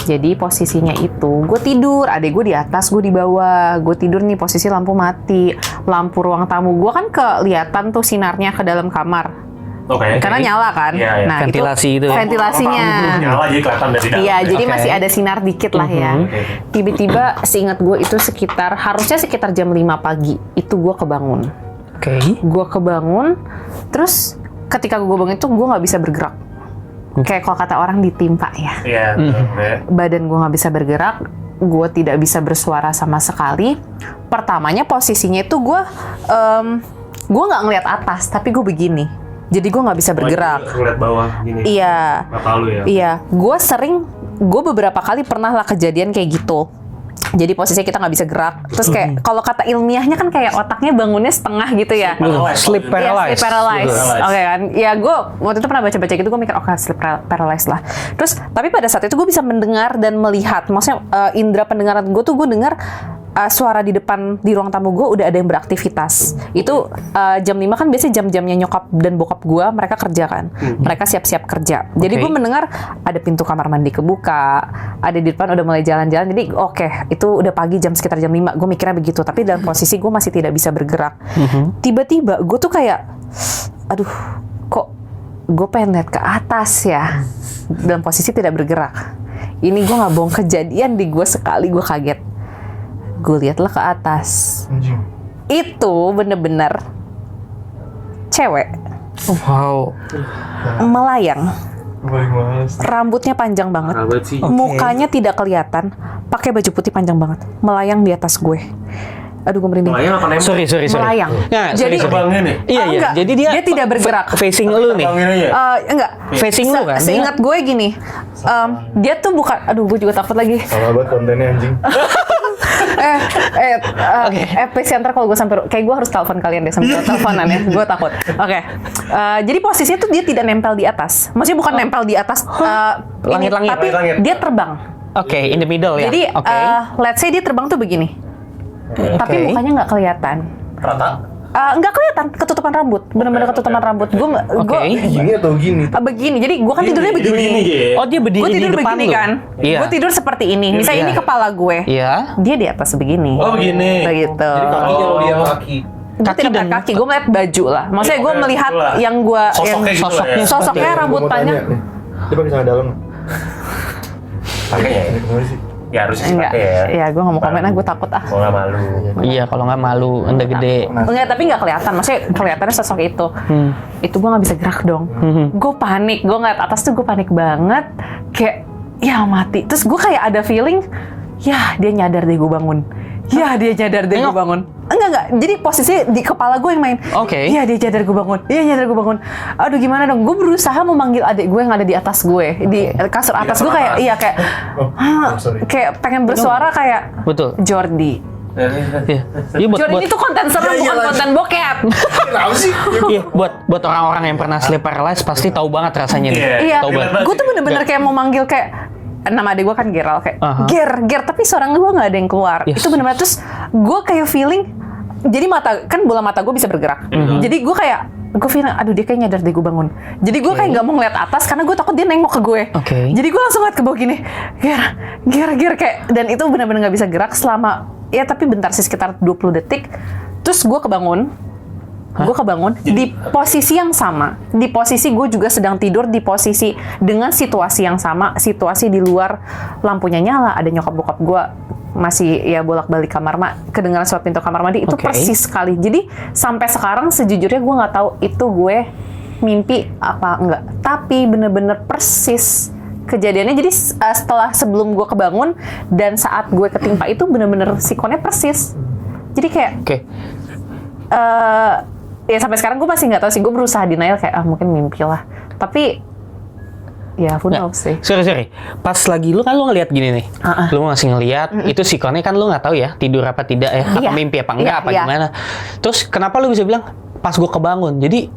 Speaker 2: Jadi posisinya itu gue tidur, adik gue di atas, gue di bawah. Gue tidur nih posisi lampu mati, lampu ruang tamu gue kan kelihatan tuh sinarnya ke dalam kamar.
Speaker 3: Oke.
Speaker 2: Karena nyala kan.
Speaker 3: Iya, iya.
Speaker 2: Nah,
Speaker 1: Ventilasi itu ya?
Speaker 2: ventilasinya.
Speaker 3: Nyala jadi kelihatan dari dalam.
Speaker 2: Iya, jadi
Speaker 1: Oke.
Speaker 2: masih ada sinar dikit lah ya.
Speaker 3: Oke.
Speaker 2: Tiba-tiba seingat gue itu harusnya sekitar jam 5 pagi itu gue kebangun.
Speaker 1: Oke.
Speaker 2: Gue kebangun, terus ketika gue bangun itu gue nggak bisa bergerak. Kayak kalau kata orang ditimpa ya.
Speaker 3: Iya. Oke.
Speaker 2: Badan gue nggak bisa bergerak, gue tidak bisa bersuara sama sekali. Pertamanya posisinya itu gue nggak ngeliat atas, tapi gue begini. Jadi gue nggak bisa bergerak.
Speaker 3: Ngeliat bawah gini.
Speaker 2: Iya.
Speaker 3: Mata lu ya.
Speaker 2: Iya, gue beberapa kali pernah lah kejadian kayak gitu. Jadi posisinya kita nggak bisa gerak. Terus kayak kalau kata ilmiahnya kan kayak otaknya bangunnya setengah gitu ya.
Speaker 1: Sleep
Speaker 2: Iya,
Speaker 1: paralyzed.
Speaker 2: sleep paralyzed.
Speaker 3: Paralyzed.
Speaker 2: Oke kan. Ya gue waktu itu pernah baca-baca gitu, gue mikir oke sleep paralyzed lah. Terus tapi pada saat itu gue bisa mendengar dan melihat. Maksudnya indera pendengaran gue tuh gue dengar suara di depan di ruang tamu gue udah ada yang beraktivitas. Itu jam 5 kan biasanya jam-jamnya nyokap dan bokap gue, mereka kerja kan. Mereka siap-siap kerja. Jadi gue mendengar ada pintu kamar mandi kebuka, ada di depan udah mulai jalan-jalan. Jadi oke, itu udah pagi jam sekitar jam 5. Gue mikirnya begitu, tapi dalam posisi gue masih tidak bisa bergerak. Tiba-tiba gue tuh kayak, aduh, kok gue pengen lihat ke atas ya. Dalam posisi tidak bergerak. Ini gue nggak bohong, kejadian di gue sekali, gue kaget. Gue liatlah ke atas.
Speaker 4: Anjing.
Speaker 2: Itu bener-bener cewek
Speaker 1: Wow.
Speaker 2: melayang.
Speaker 4: Paling males.
Speaker 2: Rambutnya panjang banget.
Speaker 3: Sahabat sih.
Speaker 2: Mukanya tidak kelihatan. Pakai baju putih panjang banget. Melayang di atas gue. Aduh, gue merinding.
Speaker 3: Melayang apa nembak?
Speaker 1: Sorry.
Speaker 2: Melayang.
Speaker 1: Nah,
Speaker 2: Jadi
Speaker 3: Terbangnya nih.
Speaker 1: Iya.
Speaker 2: enggak.
Speaker 1: Jadi dia
Speaker 2: tidak bergerak.
Speaker 1: facing lu nih.
Speaker 3: Terbangin aja.
Speaker 2: Enggak.
Speaker 1: Facing lu kan.
Speaker 2: Seingat gue gini. Dia tuh bukan. Aduh, gue juga takut lagi.
Speaker 4: Salah banget kontennya anjing.
Speaker 2: Please ntar kalau gue sampai kayak gue harus telepon kalian deh sampai teleponan ya, gue takut. Oke. Jadi posisinya tuh dia tidak nempel di atas, maksudnya bukan nempel di atas ini,
Speaker 1: Langit-langit.
Speaker 2: tapi
Speaker 3: Langit-langit.
Speaker 2: dia terbang.
Speaker 1: Oke, in the middle ya.
Speaker 2: Jadi
Speaker 1: Oke.
Speaker 2: let's say dia terbang tuh begini, tapi
Speaker 1: Oke.
Speaker 2: mukanya nggak kelihatan.
Speaker 3: Rata.
Speaker 2: Nggak kelihatan, ketutupan rambut, benar-benar ketutupan rambut. Gue
Speaker 1: Oke.
Speaker 4: Gini atau gini?
Speaker 2: begini, jadi gue kan tidurnya begini.
Speaker 1: Oh, dia berdiri
Speaker 2: Gue
Speaker 1: di
Speaker 2: tidur
Speaker 1: depan
Speaker 2: begini
Speaker 1: lu.
Speaker 2: kan,
Speaker 1: Iya.
Speaker 2: gue tidur seperti ini. Misalnya
Speaker 1: Iya.
Speaker 2: ini kepala gue,
Speaker 1: Iya.
Speaker 2: dia di atas begini.
Speaker 3: Oh, begini.
Speaker 2: Begitu.
Speaker 3: Jadi kaki kalau dia kaki.
Speaker 2: Gue
Speaker 1: Kaki
Speaker 2: tidak melihat
Speaker 1: dan-
Speaker 2: kaki, gue melihat baju lah. Maksudnya gue
Speaker 3: Oke,
Speaker 2: melihat
Speaker 3: itulah.
Speaker 2: yang gue
Speaker 3: Sosoknya gitu lah ya.
Speaker 2: sosoknya
Speaker 1: Seperti-
Speaker 2: rambut
Speaker 4: Gua mau
Speaker 2: panjang.
Speaker 4: tanya nih. Dia pakai celana dalam.
Speaker 3: Pakai ya?
Speaker 4: Ini kemana sih?
Speaker 3: Ya harusnya sih
Speaker 2: Enggak,
Speaker 3: pakai ya.
Speaker 2: ya gue nggak mau komen, gue takut ah.
Speaker 3: Mau nggak malu.
Speaker 1: Iya, kalau nggak malu, anda gede.
Speaker 2: Enggak, tapi nggak kelihatan. Maksudnya kelihatannya sosok itu. Itu gue nggak bisa gerak dong. Gue panik, gue ngeliat atas tuh gue panik banget. Kayak, ya mati. Terus gue kayak ada feeling, ya dia nyadar deh gue bangun. Ya dia nyadar deh gue
Speaker 1: Nengok?
Speaker 2: bangun. Enggak. Jadi posisi di kepala gue yang main.
Speaker 1: Oke.
Speaker 2: Iya dia nyadar gue bangun. Iya nyadar gue bangun. Aduh gimana dong? Gue berusaha memanggil adik gue yang ada di atas gue, di kasur atas
Speaker 3: kasur
Speaker 2: gue kayak,
Speaker 3: atas.
Speaker 2: iya kayak,
Speaker 4: Sorry.
Speaker 2: kayak pengen bersuara kayak
Speaker 1: Betul.
Speaker 2: Jordi.
Speaker 1: Iya. Iya buat
Speaker 2: Jordi itu konten serem, bukan konten bokep.
Speaker 4: Kenapa sih?
Speaker 1: iya, buat orang-orang yang pernah sleep paralysis pasti tahu banget rasanya nih.
Speaker 2: Iya,
Speaker 1: Tahu banget.
Speaker 2: gue tuh bener-bener kayak mau manggil kayak nama adik gue kan Geral kayak
Speaker 1: Aha.
Speaker 2: Ger, tapi suara gue nggak ada yang keluar.
Speaker 1: Yes.
Speaker 2: Itu bener-bener terus gue kayak feeling, jadi mata kan bola mata gue bisa bergerak. Jadi gue kayak gue feeling, aduh dia kayak nyadar deh gue bangun. Jadi gue kayak nggak mau ngeliat atas karena gue takut dia nengok ke gue.
Speaker 1: Oke.
Speaker 2: Jadi gue langsung ngeliat ke bawah gini, Ger kayak, dan itu bener-bener nggak bisa gerak selama ya tapi bentar sih sekitar 20 detik. Terus gue kebangun. Gue kebangun di posisi yang sama, di posisi gue juga sedang tidur di posisi dengan situasi yang sama, situasi di luar lampunya nyala, ada nyokap bokap gue masih ya bolak-balik kamar kedengaran suara pintu kamar mandi itu
Speaker 1: Oke.
Speaker 2: persis sekali. Jadi sampai sekarang sejujurnya gue nggak tahu itu gue mimpi apa enggak, tapi bener-bener persis kejadiannya. Jadi setelah sebelum gue kebangun dan saat gue ketimpa itu bener-bener sikonnya persis. Jadi kayak
Speaker 1: Oke.
Speaker 2: ya sampai sekarang gue masih nggak tahu sih, gue berusaha denial kayak mungkin mimpi lah, tapi ya who knows sih.
Speaker 1: Sorry. Pas lagi lu kan lu ngelihat gini nih. Lu masih ngelihat itu sikonnya kan lu nggak tahu ya tidur apa tidak ya, apa
Speaker 2: Iya.
Speaker 1: mimpi apa enggak,
Speaker 2: Iya,
Speaker 1: apa
Speaker 2: iya.
Speaker 1: gimana. Terus kenapa lu bisa bilang pas gua kebangun? Jadi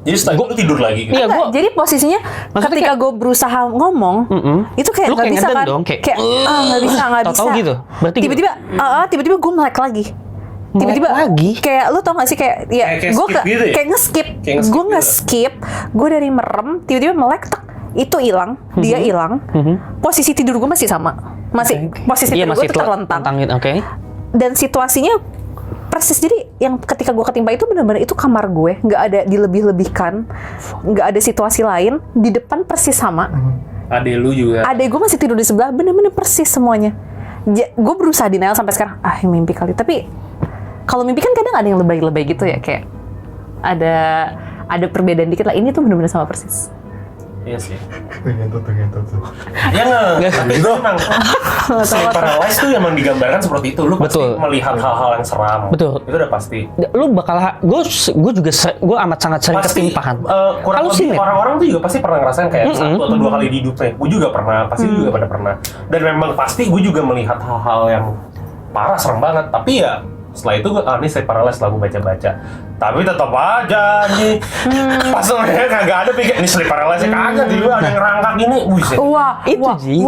Speaker 3: setelah itu lu tidur lagi gitu.
Speaker 1: Iya,
Speaker 2: Enggak,
Speaker 1: gua-
Speaker 2: jadi posisinya
Speaker 1: Maksudnya
Speaker 2: ketika gue berusaha ngomong, itu kayak
Speaker 1: Lu
Speaker 2: nggak
Speaker 1: kayak
Speaker 2: bisa
Speaker 1: ngeden
Speaker 2: kan,
Speaker 1: dong, kayak,
Speaker 2: nggak bisa.
Speaker 1: tahu-tahu gitu. Berarti
Speaker 2: Tiba-tiba gue melek lagi. Tiba-tiba
Speaker 1: lagi?
Speaker 2: kayak lu tau gak sih kayak ya
Speaker 3: Kayak
Speaker 2: gue
Speaker 3: skip gitu ya?
Speaker 2: kayak nge-skip.
Speaker 3: Kayak nge-skip
Speaker 2: Gue
Speaker 3: gitu.
Speaker 2: nge-skip, gue dari merem tiba-tiba melek tek, itu hilang, dia hilang. Posisi tidur gue masih sama. Posisi
Speaker 1: iya
Speaker 2: tidur gue
Speaker 1: masih
Speaker 2: tuh terlentang.
Speaker 1: telentangin, oke.
Speaker 2: Dan situasinya persis, jadi yang ketika gue ketimpa itu benar-benar itu kamar gue, nggak ada dilebih-lebihkan, nggak ada situasi lain, di depan persis sama.
Speaker 3: Adek lu juga.
Speaker 2: Adek gue masih tidur di sebelah, bener-bener persis semuanya. Gue berusaha denial sampai sekarang, mimpi kali. Tapi kalau mimpi kan kadang ada yang lebay-lebay gitu ya, kayak ada perbedaan dikit lah. Ini tuh bener-bener sama persis.
Speaker 3: Iya sih.
Speaker 4: Tuh ngentot tuh.
Speaker 3: Ya nggak. Itu emang sleep paralysis tuh emang digambarkan seperti itu. Lu pasti
Speaker 1: Betul.
Speaker 3: melihat hal-hal yang seram.
Speaker 1: Betul.
Speaker 3: Itu udah pasti.
Speaker 1: Lu bakal gue juga gue amat sangat sering ketimpahan.
Speaker 3: Kurang
Speaker 1: Kalau
Speaker 3: lebih
Speaker 1: sih,
Speaker 3: orang-orang tuh juga pasti pernah ngerasain kayak satu atau dua kali di hidupnya. Gue juga pernah, pasti lu juga pernah. Dan memang pasti gue juga melihat hal-hal yang parah, serem banget. Tapi ya Setelah itu gue, ini sleep paralysis lah gue baca-baca. Tapi tetap aja nih. Pas sebenarnya kagak ada pikir, ini sleep paralysis kagak juga ada yang ngerangkak gini. Buset.
Speaker 2: Wah,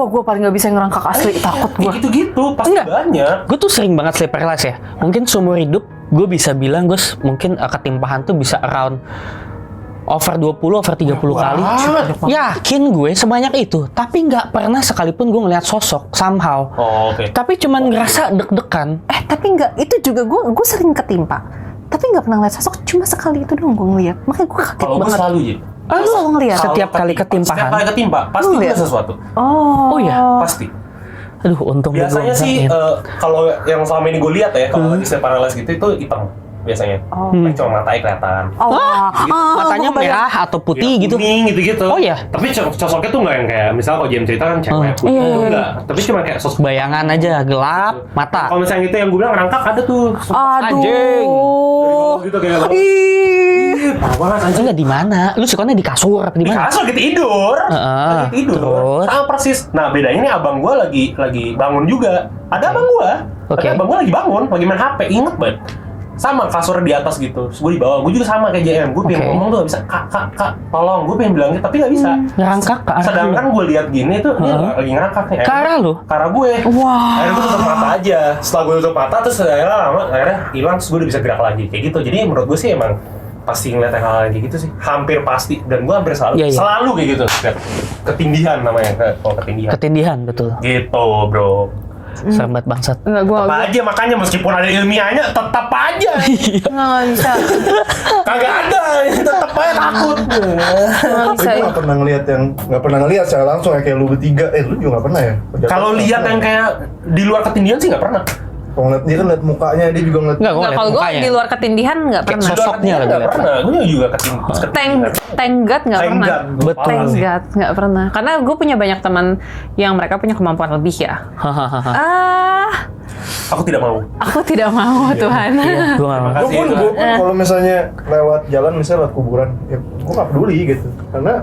Speaker 2: gue paling gak bisa ngerangkak asli, takut gue.
Speaker 3: Gitu-gitu, pasti
Speaker 1: Enggak.
Speaker 3: banyak.
Speaker 1: Gue tuh sering banget sleep paralysis ya. Mungkin seumur hidup gue bisa bilang gue mungkin ketimpahan tuh bisa around over 20, over 30 kali. Yakin gue sebanyak itu. Tapi nggak pernah sekalipun gue ngeliat sosok somehow.
Speaker 3: Oh, oke.
Speaker 1: Tapi cuman ngerasa deg-degan.
Speaker 2: Tapi enggak, itu juga gue sering ketimpa. Tapi nggak pernah ngeliat sosok, cuma sekali itu doang gue ngeliat. Makanya gue kaget
Speaker 3: Kalau gue
Speaker 2: banget.
Speaker 3: selalu Ji.
Speaker 2: Lu selalu ngeliat?
Speaker 1: Setiap kali ketimpahan.
Speaker 3: Setiap kali ketimpa, pasti
Speaker 2: Lu lihat?
Speaker 3: ada sesuatu.
Speaker 2: Oh.
Speaker 1: Oh iya.
Speaker 3: Pasti.
Speaker 1: Aduh, untung gue
Speaker 3: Biasanya
Speaker 1: belum
Speaker 3: sih
Speaker 1: ngerasain.
Speaker 3: kalau yang selama ini gue lihat ya, kalau lagi sleep paralysis gitu itu hitam biasanya. Cuma matanya kelihatan.
Speaker 1: Matanya merah atau putih
Speaker 3: Ya,
Speaker 1: gitu.
Speaker 3: kuning gitu-gitu.
Speaker 1: Oh, iya?
Speaker 3: Tapi sosoknya tuh nggak yang kayak misalnya kalau James cerita kan cewek putih itu enggak. Tapi cuma kayak sosok.
Speaker 1: Bayangan aja, gelap, mata.
Speaker 3: Kalau misalnya itu yang gue bilang ngerangkak ada tuh.
Speaker 1: Anjing.
Speaker 3: Gitu kayak parah banget anjing.
Speaker 1: Enggak di mana? Lu suka di kasur apa di
Speaker 3: Di
Speaker 1: mana?
Speaker 3: kasur lagi tidur.
Speaker 1: Heeh,
Speaker 3: Lagi tidur.
Speaker 1: terus?
Speaker 3: Sama persis. Nah, bedanya nih abang gua lagi bangun juga. Ada abang gua.
Speaker 1: Oke.
Speaker 3: Tapi abang gua lagi bangun, lagi main HP. Ingat banget. Sama kasurnya di atas gitu. Terus gue di bawah. Gue juga sama kayak JM. Gue pengen
Speaker 1: Oke.
Speaker 3: ngomong tuh gak bisa. Kak, tolong. Gue pengen bilangnya tapi gak bisa.
Speaker 1: Ngerangkak ke arah
Speaker 3: Sedangkan gue lihat gini tuh dia
Speaker 1: Heeh.
Speaker 3: lagi ngerangkak nih.
Speaker 1: Ke arah lu?
Speaker 3: Ke arah gue.
Speaker 2: Wah.
Speaker 3: Akhirnya gue tutup mata aja. Setelah gue tutup mata terus akhirnya hilang. Terus gue udah bisa gerak lagi kayak gitu. Jadi menurut gue sih emang pasti ngeliat hal kayak gitu sih. Hampir pasti. Dan gue hampir selalu.
Speaker 1: Iya, iya.
Speaker 3: Selalu kayak gitu. Ketindihan namanya. Kalau ketindihan.
Speaker 1: ketindihan, betul.
Speaker 3: Gitu bro.
Speaker 1: Serem banget bangsat.
Speaker 2: Enggak, gue
Speaker 3: Tetap aja makanya meskipun ada ilmiahnya tetap aja.
Speaker 2: nggak bisa.
Speaker 3: Kagak ada. Tetap aja takut.
Speaker 2: Nggak bisa.
Speaker 4: Gue gak pernah ngeliat yang nggak pernah ngeliat secara langsung ya kayak lu bertiga. Lu juga gak pernah ya?
Speaker 3: Kalau lihat yang kayak di luar ketindihan sih nggak pernah.
Speaker 4: Kalau ngeliat dia kan liat mukanya, dia juga ngeliat.
Speaker 1: Enggak, gue
Speaker 2: Nggak,
Speaker 1: ngeliat
Speaker 2: kalau gue
Speaker 1: mukanya.
Speaker 2: di luar ketindihan nggak pernah.
Speaker 1: sosoknya lagi
Speaker 3: nggak
Speaker 1: lihat.
Speaker 3: pernah. Gue juga ketindihan.
Speaker 2: Tenggat nggak pernah.
Speaker 3: Tenggat.
Speaker 1: Betul.
Speaker 2: Tenggat nggak pernah. Karena gue punya banyak teman yang mereka punya kemampuan lebih ya.
Speaker 1: Hahaha.
Speaker 3: Aku tidak mau.
Speaker 2: Aku tidak mau Tuhan.
Speaker 1: Gue nggak mau.
Speaker 3: Makasih,
Speaker 4: Gue pun kalau misalnya lewat jalan misalnya lewat kuburan, ya gue gak peduli gitu. Karena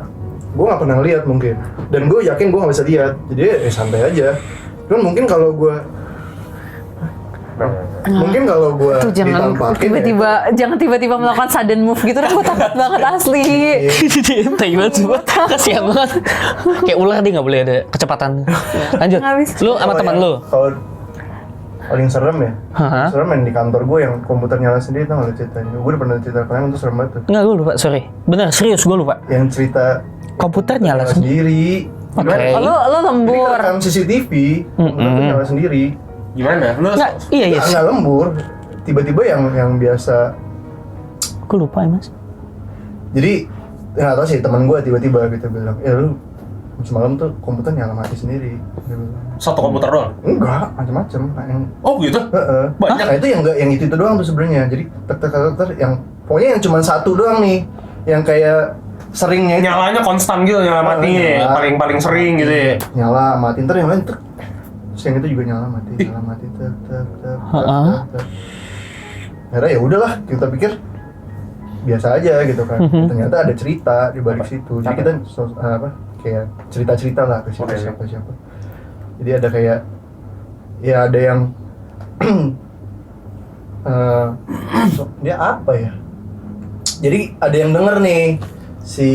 Speaker 4: gue gak pernah ngeliat mungkin. Dan gue yakin gue gak bisa lihat. Jadi ya santai aja. Cuman mungkin kalau gue
Speaker 2: Tuh jangan tiba-tiba melakukan sudden move gitu, gue takut banget asli.
Speaker 1: Tai banget semua. Kasihan banget. Kayak ular dia nggak boleh ada kecepatan. Lanjut.
Speaker 2: Nggak bisa.
Speaker 1: Lu sama teman lu.
Speaker 4: Kalau paling serem ya,
Speaker 1: Hah?
Speaker 4: serem yang di kantor gue yang komputer nyala sendiri, tau gak lu ceritanya? Gue udah pernah cerita ke kalian, itu serem banget tuh.
Speaker 1: Enggak, gue lupa, sorry. Bener, serius gue lupa.
Speaker 4: Yang cerita
Speaker 1: Komputer nyala
Speaker 4: sendiri.
Speaker 1: Oke.
Speaker 4: Gimana?
Speaker 2: Lo lembur.
Speaker 4: Jadi rekam CCTV, komputer nyala sendiri.
Speaker 3: Gimana? Lu
Speaker 1: Enggak, iya, iya.
Speaker 4: Nggak lembur, tiba-tiba yang biasa.
Speaker 1: Gue lupa ya, Mas.
Speaker 4: Jadi nggak tahu sih, teman gue tiba-tiba gitu bilang, lu semalam tuh komputer nyala mati sendiri. Dia bilang,
Speaker 3: satu komputer doang?
Speaker 4: enggak, macam-macam. Yang
Speaker 3: Oh gitu? Banyak.
Speaker 4: Nah, itu yang enggak, yang itu doang tuh sebenarnya. Jadi ter yang pokoknya yang cuma satu doang nih, yang kayak seringnya itu.
Speaker 3: Nyalanya konstan gitu, nyala mati
Speaker 4: Nyala.
Speaker 3: paling sering gitu ya.
Speaker 4: Nyala mati, ntar yang lain terus yang itu juga nyala mati ter. Akhirnya ya udahlah, kita pikir biasa aja gitu kan. Ternyata ada cerita di balik situ. Jadi kita kayak cerita-cerita lah ke siapa. Jadi ada kayak ya ada yang dia apa ya? Jadi ada yang denger nih, si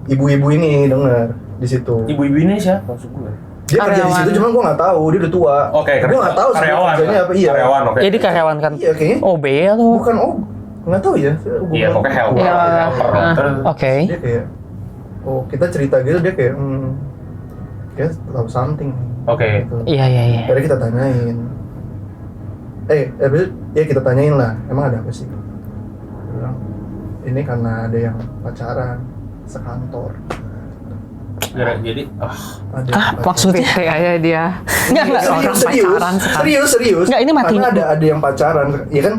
Speaker 4: ibu-ibu ini denger di situ.
Speaker 3: Ibu-ibu ini siapa maksud gue?
Speaker 4: Dia kerja di
Speaker 2: Karyawan.
Speaker 4: situ, cuman gue nggak tahu, dia udah tua.
Speaker 3: Oke,
Speaker 4: gue nggak tahu sih
Speaker 3: karyawan.
Speaker 4: kerjanya apa. Iya.
Speaker 3: Karyawan, oke.
Speaker 1: Jadi karyawan kan
Speaker 4: Iya kayaknya.
Speaker 1: OB atau?
Speaker 4: Bukan nggak tahu ya.
Speaker 3: Iya, pokoknya helper.
Speaker 2: Iya.
Speaker 3: Helper. Terus
Speaker 1: Oke.
Speaker 4: Dia kayak, kita cerita gitu, dia kayak, kayak tahu something.
Speaker 3: Oke.
Speaker 4: Gitu.
Speaker 1: Iya.
Speaker 4: Akhirnya kita tanyain. Ya kita tanyain lah, emang ada apa sih? Dia bilang, ini karena ada yang pacaran sekantor.
Speaker 3: Jadi
Speaker 4: Ada
Speaker 1: Maksudnya?
Speaker 2: Bete aja dia.
Speaker 1: Enggak.
Speaker 2: Orang pacaran sekarang.
Speaker 4: serius.
Speaker 1: Nggak, ini mati.
Speaker 4: Karena ada yang pacaran, ya kan?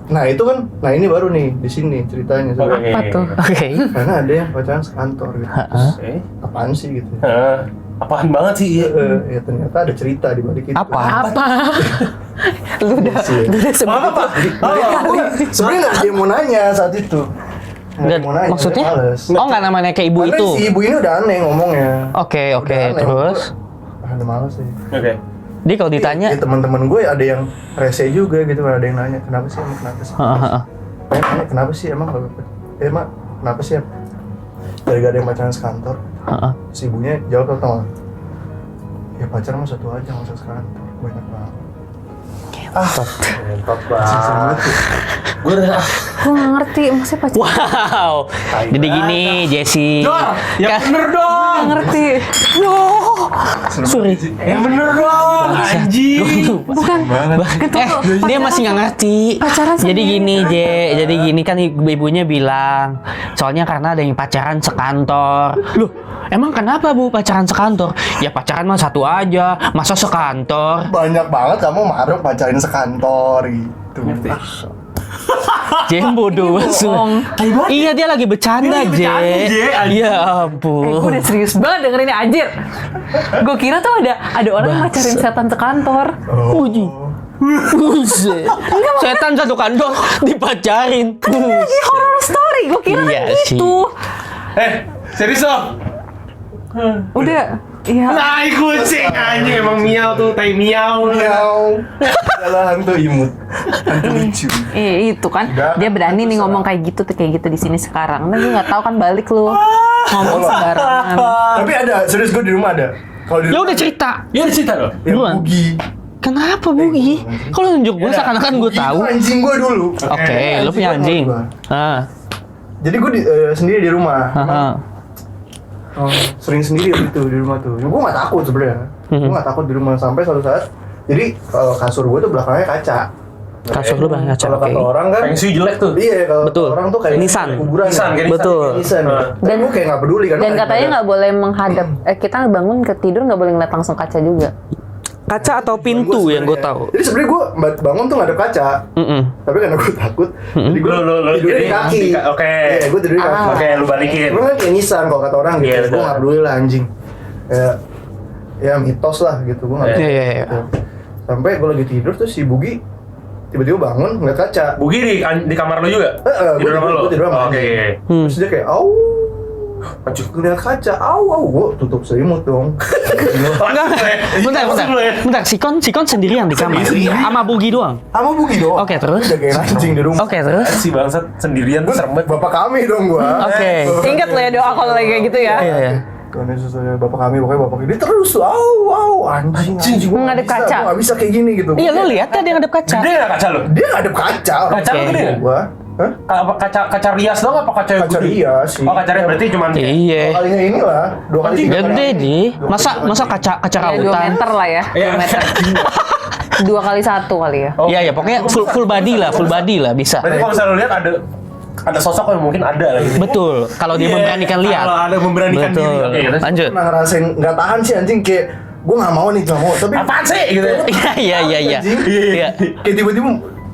Speaker 4: Nah itu kan, ini baru nih di sini ceritanya. sebenarnya.
Speaker 2: Apa tuh?
Speaker 1: Oke.
Speaker 4: Karena ada yang pacaran sekantor gitu. Apaan sih gitu?
Speaker 3: apaan banget sih?
Speaker 4: Ya ternyata ada cerita di balik itu.
Speaker 1: Apa?
Speaker 2: Lu udah sebut.
Speaker 3: Apa?
Speaker 4: Sebenarnya nggak dia mau nanya saat itu.
Speaker 1: Nggak,
Speaker 4: Mau nanya,
Speaker 1: maksudnya?
Speaker 4: dia males.
Speaker 1: Oh, nggak namanya kayak ibu
Speaker 4: Karena
Speaker 1: itu.
Speaker 4: si ibu ini udah aneh ngomongnya.
Speaker 1: Oke.
Speaker 4: Udah aneh.
Speaker 1: Terus?
Speaker 4: Ada males sih.
Speaker 3: Oke.
Speaker 1: Dia kalau ditanya,
Speaker 4: ya, teman-teman gue ada yang rese juga gitu kan, ada yang nanya kenapa sih emang kenapa sih. Nanya, kenapa sih emang emang kenapa sih gara-gara yang pacaran sekantor. Si ibunya jawab tau gak? Ya pacaran mah satu aja nggak usah sekantor, banyak banget.
Speaker 3: Mantap banget.
Speaker 2: Gue nggak ngerti maksudnya pacaran.
Speaker 1: wow. Jadi gini, Jesse.
Speaker 3: Ya bener dong.
Speaker 2: Nggak ngerti.
Speaker 1: Sorry.
Speaker 3: Ya bener dong. Anjing.
Speaker 2: Bukan.
Speaker 1: Dia masih nggak ngerti.
Speaker 2: Pacaran sama
Speaker 1: Jadi gini, jadi gini kan ibunya bilang, soalnya karena ada yang pacaran sekantor. Loh, emang kenapa Bu pacaran sekantor? Ya pacaran mah satu aja, masa sekantor?
Speaker 4: Banyak banget kamu marah pacarin sekantor gitu.
Speaker 1: Jem bodoh banget. Iya dia lagi bercanda, Je. Ya ampun.
Speaker 2: Gue udah serius banget dengerin ini anjir. Gue kira tuh ada orang yang pacarin setan sekantor.
Speaker 1: Uji. Buset. Setan satu kantor dipacarin.
Speaker 2: Lagi horror story, gue kira
Speaker 1: Iya
Speaker 2: kan
Speaker 1: sih.
Speaker 2: gitu.
Speaker 3: Serius dong?
Speaker 2: Udah, iya.
Speaker 3: Tai kucing anjing emang miau tuh, tai miau.
Speaker 4: Miau. Adalah hantu imut. Hantu lucu.
Speaker 2: Itu kan,
Speaker 4: Udah,
Speaker 2: dia berani nih
Speaker 4: susah.
Speaker 2: ngomong kayak gitu di sini sekarang. Nah, gue nggak tahu kan balik lu ngomong sembarangan.
Speaker 4: Tapi ada, serius gue di rumah ada. Kalau di
Speaker 1: Ya
Speaker 4: rumah
Speaker 1: udah cerita.
Speaker 3: Ya udah cerita dong.
Speaker 4: yang
Speaker 1: Buruan.
Speaker 4: bugi.
Speaker 1: Kenapa Bugi? Kalau nunjuk gue seakan-akan gue
Speaker 4: Bugi
Speaker 1: tahu.
Speaker 4: itu anjing gue dulu.
Speaker 1: Oke, lu punya anjing. Ah.
Speaker 4: Jadi gue sendiri di rumah.
Speaker 1: Heeh.
Speaker 4: Sering sendiri gitu di rumah tuh. Gue nggak takut sebenarnya. Gue nggak takut di rumah sampai suatu saat. Jadi kalau kasur gue tuh belakangnya kaca.
Speaker 1: Kasur lu belakang kaca,
Speaker 4: Kalau kata
Speaker 1: oke.
Speaker 4: orang kan.
Speaker 3: Feng Shui jelek tuh.
Speaker 4: Iya, kalau
Speaker 1: Betul.
Speaker 4: kata orang tuh kayak
Speaker 1: Nisan.
Speaker 4: kuburan.
Speaker 3: Nisan, kayak
Speaker 1: Betul.
Speaker 4: Nisan. Dan gue kayak nggak peduli kan.
Speaker 2: Dan katanya nggak boleh menghadap. Kita bangun ke tidur nggak boleh ngeliat langsung kaca juga.
Speaker 1: Kaca atau pintu yang gue tahu.
Speaker 4: Jadi sebenarnya gue bangun tuh nggak ada kaca. Tapi karena gue takut, jadi gue
Speaker 3: Lu
Speaker 4: tidurnya di kaki.
Speaker 3: Oke.
Speaker 4: Iya, gue tidur di kaki.
Speaker 3: Oke, lu balikin.
Speaker 4: Gue kan kayak nisan kalau kata orang gitu.
Speaker 3: Iya,
Speaker 4: Gue
Speaker 3: betul.
Speaker 4: nggak peduli lah anjing. Ya mitos lah gitu. Gue nggak.
Speaker 1: Iya, iya, iya.
Speaker 4: Sampai gue lagi tidur tuh si Bugi tiba-tiba bangun ngeliat kaca.
Speaker 3: Bugi di kamar lu juga?
Speaker 4: Gue tidur sama
Speaker 3: Oke.
Speaker 4: anjing. Terus dia kayak ngeliat kaca, gue tutup selimut dong.
Speaker 1: Bentar, Sikon sendirian di kamar. Sama Bugi doang.
Speaker 4: Sama Bugi doang.
Speaker 1: Oke, terus?
Speaker 4: Gue jagain anjing di rumah.
Speaker 1: Oke, terus?
Speaker 3: Si bangsat sendirian tuh serem banget.
Speaker 4: Bapak kami dong gua.
Speaker 1: Oke.
Speaker 2: Ingat lo ya doa kalau lagi kayak gitu ya.
Speaker 1: Iya, iya.
Speaker 4: Karena sesuai bapak kami, pokoknya bapak ini terus tuh, anjing, gua
Speaker 2: Ngadep
Speaker 4: nggak bisa,
Speaker 2: kaca.
Speaker 4: gua nggak bisa kayak gini gitu.
Speaker 1: Iya, lu lihat kan dia ngadep kaca.
Speaker 3: Gede nggak kaca lu?
Speaker 4: Dia ngadep kaca.
Speaker 3: Kaca lu
Speaker 1: Oke.
Speaker 3: gede?
Speaker 4: Gua, hah?
Speaker 3: Apa kaca rias dong apa kaca yang
Speaker 4: Kaca
Speaker 3: gede?
Speaker 4: rias sih.
Speaker 3: Oh kaca rias berarti cuma
Speaker 4: Dua
Speaker 1: Iya.
Speaker 4: kalinya inilah, 2 kali 3
Speaker 1: Gede di. Masa kaca
Speaker 2: Ya, 2
Speaker 1: rautan.
Speaker 2: meter lah ya. 2 meter. 2 kali 1 kali ya.
Speaker 1: Iya, ya pokoknya full body lah bisa.
Speaker 3: Berarti kalau misalnya lu lihat ada sosok yang mungkin ada lagi.
Speaker 1: Betul. Kalau dia memberanikan lihat.
Speaker 3: Kalau ada memberanikan
Speaker 1: Betul.
Speaker 3: diri. Oke, terus?
Speaker 1: Lanjut.
Speaker 4: Pernah ngerasain nggak tahan sih anjing, kayak gua nggak mau nih, nggak mau. Tapi
Speaker 3: Apaan sih gitu?
Speaker 1: Iya.
Speaker 4: anjing,
Speaker 1: Iya.
Speaker 4: kayak tiba-tiba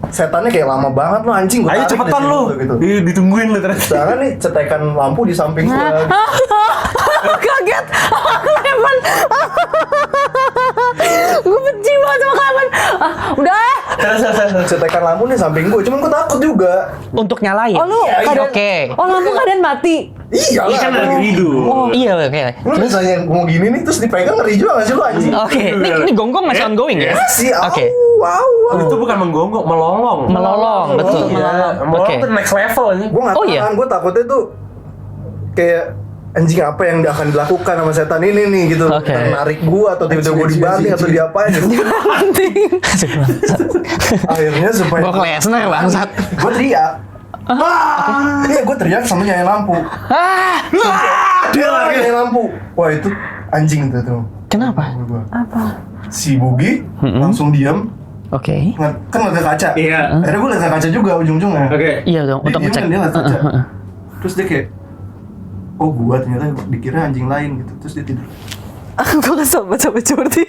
Speaker 4: setannya kayak lama banget lo anjing. Gua
Speaker 3: Ayo
Speaker 4: tarik
Speaker 3: cepetan
Speaker 4: dari
Speaker 3: lu.
Speaker 4: situ, gitu.
Speaker 3: Ditungguin lu terus.
Speaker 4: Sedangkan nih cetekan lampu di samping gua.
Speaker 2: Kaget. Clement. Gue benci banget sama Clement. Udah.
Speaker 3: Terus.
Speaker 4: Cetekan lampu nih samping gua, cuman gua takut juga.
Speaker 1: Untuk nyalain.
Speaker 2: Oh lu keadaan.
Speaker 1: Oke.
Speaker 2: Oh lampu keadaan mati.
Speaker 4: Iya
Speaker 3: Iya kan
Speaker 4: lah.
Speaker 3: lagi hidup.
Speaker 1: Iya, oke.
Speaker 4: Lu misalnya mau gini nih terus dipegang ngeri juga nggak sih lu anjing?
Speaker 1: Oke. Ini gonggong masih ongoing ya?
Speaker 4: Sih,
Speaker 1: Oke.
Speaker 4: wow.
Speaker 3: Itu bukan menggonggong, melolong.
Speaker 1: Melolong, betul.
Speaker 3: Iya, melolong
Speaker 1: Oke.
Speaker 3: tuh next level ini.
Speaker 4: Gue nggak
Speaker 1: Oh,
Speaker 4: tahan,
Speaker 1: iya?
Speaker 4: gue takutnya tuh kayak anjing apa yang akan dilakukan sama setan ini nih gitu.
Speaker 1: Oke.
Speaker 4: Narik gua atau tiba-tiba gua dibanting atau diapain gitu. Akhirnya supaya
Speaker 1: Brock Lesnar bangsat.
Speaker 4: gue teriak. Iya, gue teriak sambil nyalain lampu. Dia lagi nyalain lampu. Wah itu anjing tuh.
Speaker 1: Kenapa?
Speaker 2: Apa?
Speaker 4: Si Bugi langsung diam.
Speaker 1: Oke.
Speaker 4: Kan ngeliat ke kaca.
Speaker 3: Iya.
Speaker 4: Akhirnya gue liat ke kaca juga ujung-ujungnya.
Speaker 3: Oke.
Speaker 1: Iya dong,
Speaker 4: Dia
Speaker 1: untuk
Speaker 4: diem
Speaker 1: ngecek.
Speaker 4: kan, dia liat kaca. Terus dia kayak, oh gua ternyata dikira anjing lain gitu. Terus dia tidur.
Speaker 2: Gue gak sobat sama Jordi.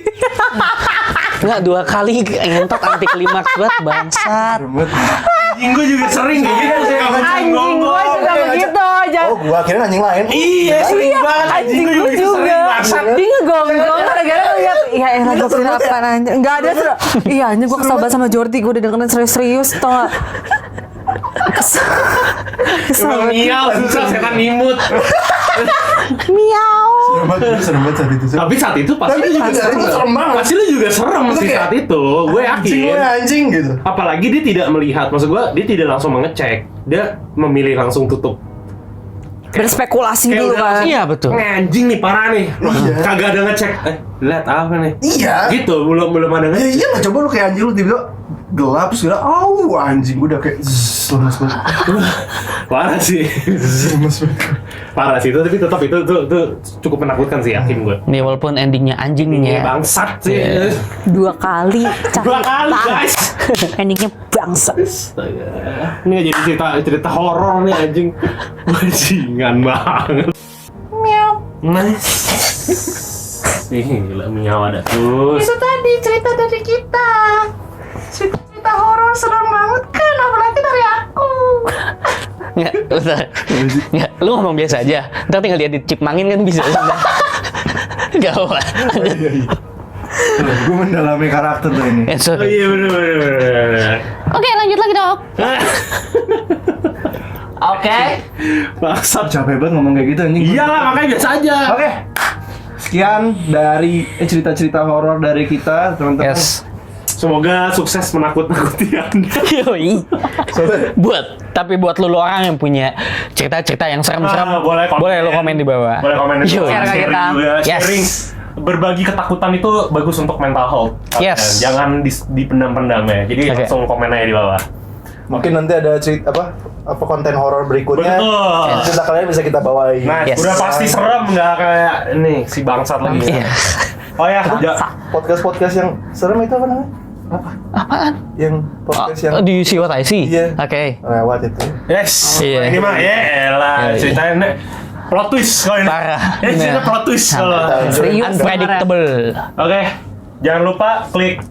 Speaker 1: Enggak, 2 kali ngentot anti klimaks banget bangsat.
Speaker 4: Serem banget.
Speaker 3: Anjing gue juga sering kayak gitu sih.
Speaker 2: Anjing gue juga begitu aja.
Speaker 4: Oh gua kira anjing lain.
Speaker 3: Iya, sering banget
Speaker 2: Anjing gue juga. Dia ngegonggong gara-gara ngeliat. Iya elah gue kenapa nanya. Enggak ada. Iya anjing gue kesabar sama Jordi. Gue udah dengerin serius-serius. Tau gak? Kesel
Speaker 3: Emang
Speaker 2: banget.
Speaker 3: miau, susah setan imut.
Speaker 2: Miau.
Speaker 4: Serem banget saat itu.
Speaker 3: Tapi saat itu pasti
Speaker 4: Tapi
Speaker 3: lu juga
Speaker 4: saat itu serem banget.
Speaker 3: Pasti lu juga serem
Speaker 4: Itu
Speaker 3: sih
Speaker 4: kayak,
Speaker 3: saat itu. Gue
Speaker 4: Anjing,
Speaker 3: yakin.
Speaker 4: anjing gitu.
Speaker 3: Apalagi dia tidak melihat, maksud gue dia tidak langsung mengecek, dia memilih langsung tutup.
Speaker 2: Berspekulasi
Speaker 3: Kayak
Speaker 2: dulu
Speaker 3: udah
Speaker 2: kan.
Speaker 3: langsung,
Speaker 1: Iya betul.
Speaker 3: Anjing nih parah nih,
Speaker 4: Iya.
Speaker 3: kagak ada ngecek. Lihat apa nih?
Speaker 4: Iya.
Speaker 3: Gitu belum ada
Speaker 4: Ya
Speaker 3: ngecek.
Speaker 4: iya lah, coba lu kayak anjing lu tiba-tiba gelap terus kira, anjing gue udah kayak lemes banget.
Speaker 3: Parah sih,
Speaker 4: Lemes banget.
Speaker 3: parah sih itu, tapi tetap itu cukup menakutkan sih, yakin gue.
Speaker 1: Nih walaupun endingnya anjing
Speaker 3: Ini
Speaker 1: ya.
Speaker 3: bangsat sih.
Speaker 1: Iya.
Speaker 2: 2 kali.
Speaker 3: Dua kali guys.
Speaker 2: Endingnya bangsat.
Speaker 3: Astaga. Ini nggak jadi cerita horor nih anjing. Bajingan banget.
Speaker 2: Miau.
Speaker 3: Nice. Ih, gila miau ada terus.
Speaker 2: Itu tadi cerita dari kita. Cerita horor serem banget kan, apalagi dari aku.
Speaker 1: Nggak, bentar. Nggak, lu ngomong biasa aja. Ntar tinggal dia dicipmangin kan bisa. Gak apa.
Speaker 4: Gue mendalami karakter tuh ini.
Speaker 1: Eh,
Speaker 3: Oh
Speaker 1: sorry.
Speaker 3: iya bener.
Speaker 2: Oke, lanjut lagi dok.
Speaker 1: Oke.
Speaker 3: Bangsat.
Speaker 4: Capek banget ngomong kayak gitu anjing.
Speaker 3: Iyalah makanya biasa aja.
Speaker 4: Oke. Sekian dari cerita-cerita horor dari kita, teman-teman.
Speaker 1: Yes.
Speaker 3: Semoga sukses menakut-nakuti Anda.
Speaker 1: Yoi. Tapi buat lu orang yang punya cerita-cerita yang serem-serem, boleh lu komen di bawah.
Speaker 3: Boleh komen di bawah.
Speaker 1: Yoi.
Speaker 2: Share ke
Speaker 3: Sharing
Speaker 2: kita.
Speaker 3: juga.
Speaker 1: Yes.
Speaker 3: Sharing. Berbagi ketakutan itu bagus untuk mental health.
Speaker 1: Yes.
Speaker 3: Jangan dipendam-pendam ya. Jadi
Speaker 1: Oke.
Speaker 3: langsung komen aja di bawah.
Speaker 4: Mungkin nanti ada cerita apa konten horor berikutnya.
Speaker 3: Betul.
Speaker 4: Cerita kalian bisa kita bawain.
Speaker 3: Nah,
Speaker 1: Yes.
Speaker 3: udah pasti serem, nggak kayak ini si bangsat lagi.
Speaker 1: Iya.
Speaker 3: Oh ya,
Speaker 4: Podcast yang serem itu apa namanya?
Speaker 1: Apaan?
Speaker 4: Yang podcast yang
Speaker 1: Do you see what I see?
Speaker 4: Iya.
Speaker 1: Oke.
Speaker 4: lewat itu.
Speaker 3: yes.
Speaker 1: Iya.
Speaker 3: Ini mah ya elah,
Speaker 1: Iya.
Speaker 3: ceritanya plot twist kalau ini.
Speaker 1: Parah.
Speaker 3: Ini cerita
Speaker 1: Bener.
Speaker 3: plot twist kalau.
Speaker 2: Serius
Speaker 1: Unpredictable.
Speaker 3: Oke, jangan lupa klik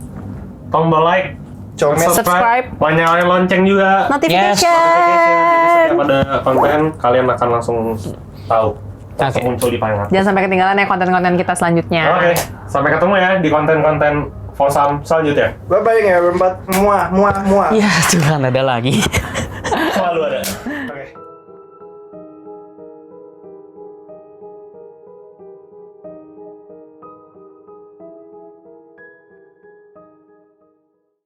Speaker 3: tombol like,
Speaker 4: Comment.
Speaker 2: Subscribe.
Speaker 3: nyalain lonceng juga.
Speaker 2: Notification.
Speaker 3: Jadi setiap ada konten, kalian akan langsung tahu. Langsung
Speaker 1: Oke.
Speaker 3: muncul di paling atas.
Speaker 2: Jangan sampai ketinggalan ya konten-konten kita selanjutnya.
Speaker 3: Oke, sampai ketemu ya di konten-konten Fosam selanjutnya.
Speaker 4: Bye bye ya berempat. Muah.
Speaker 1: Ya Tuhan ada lagi.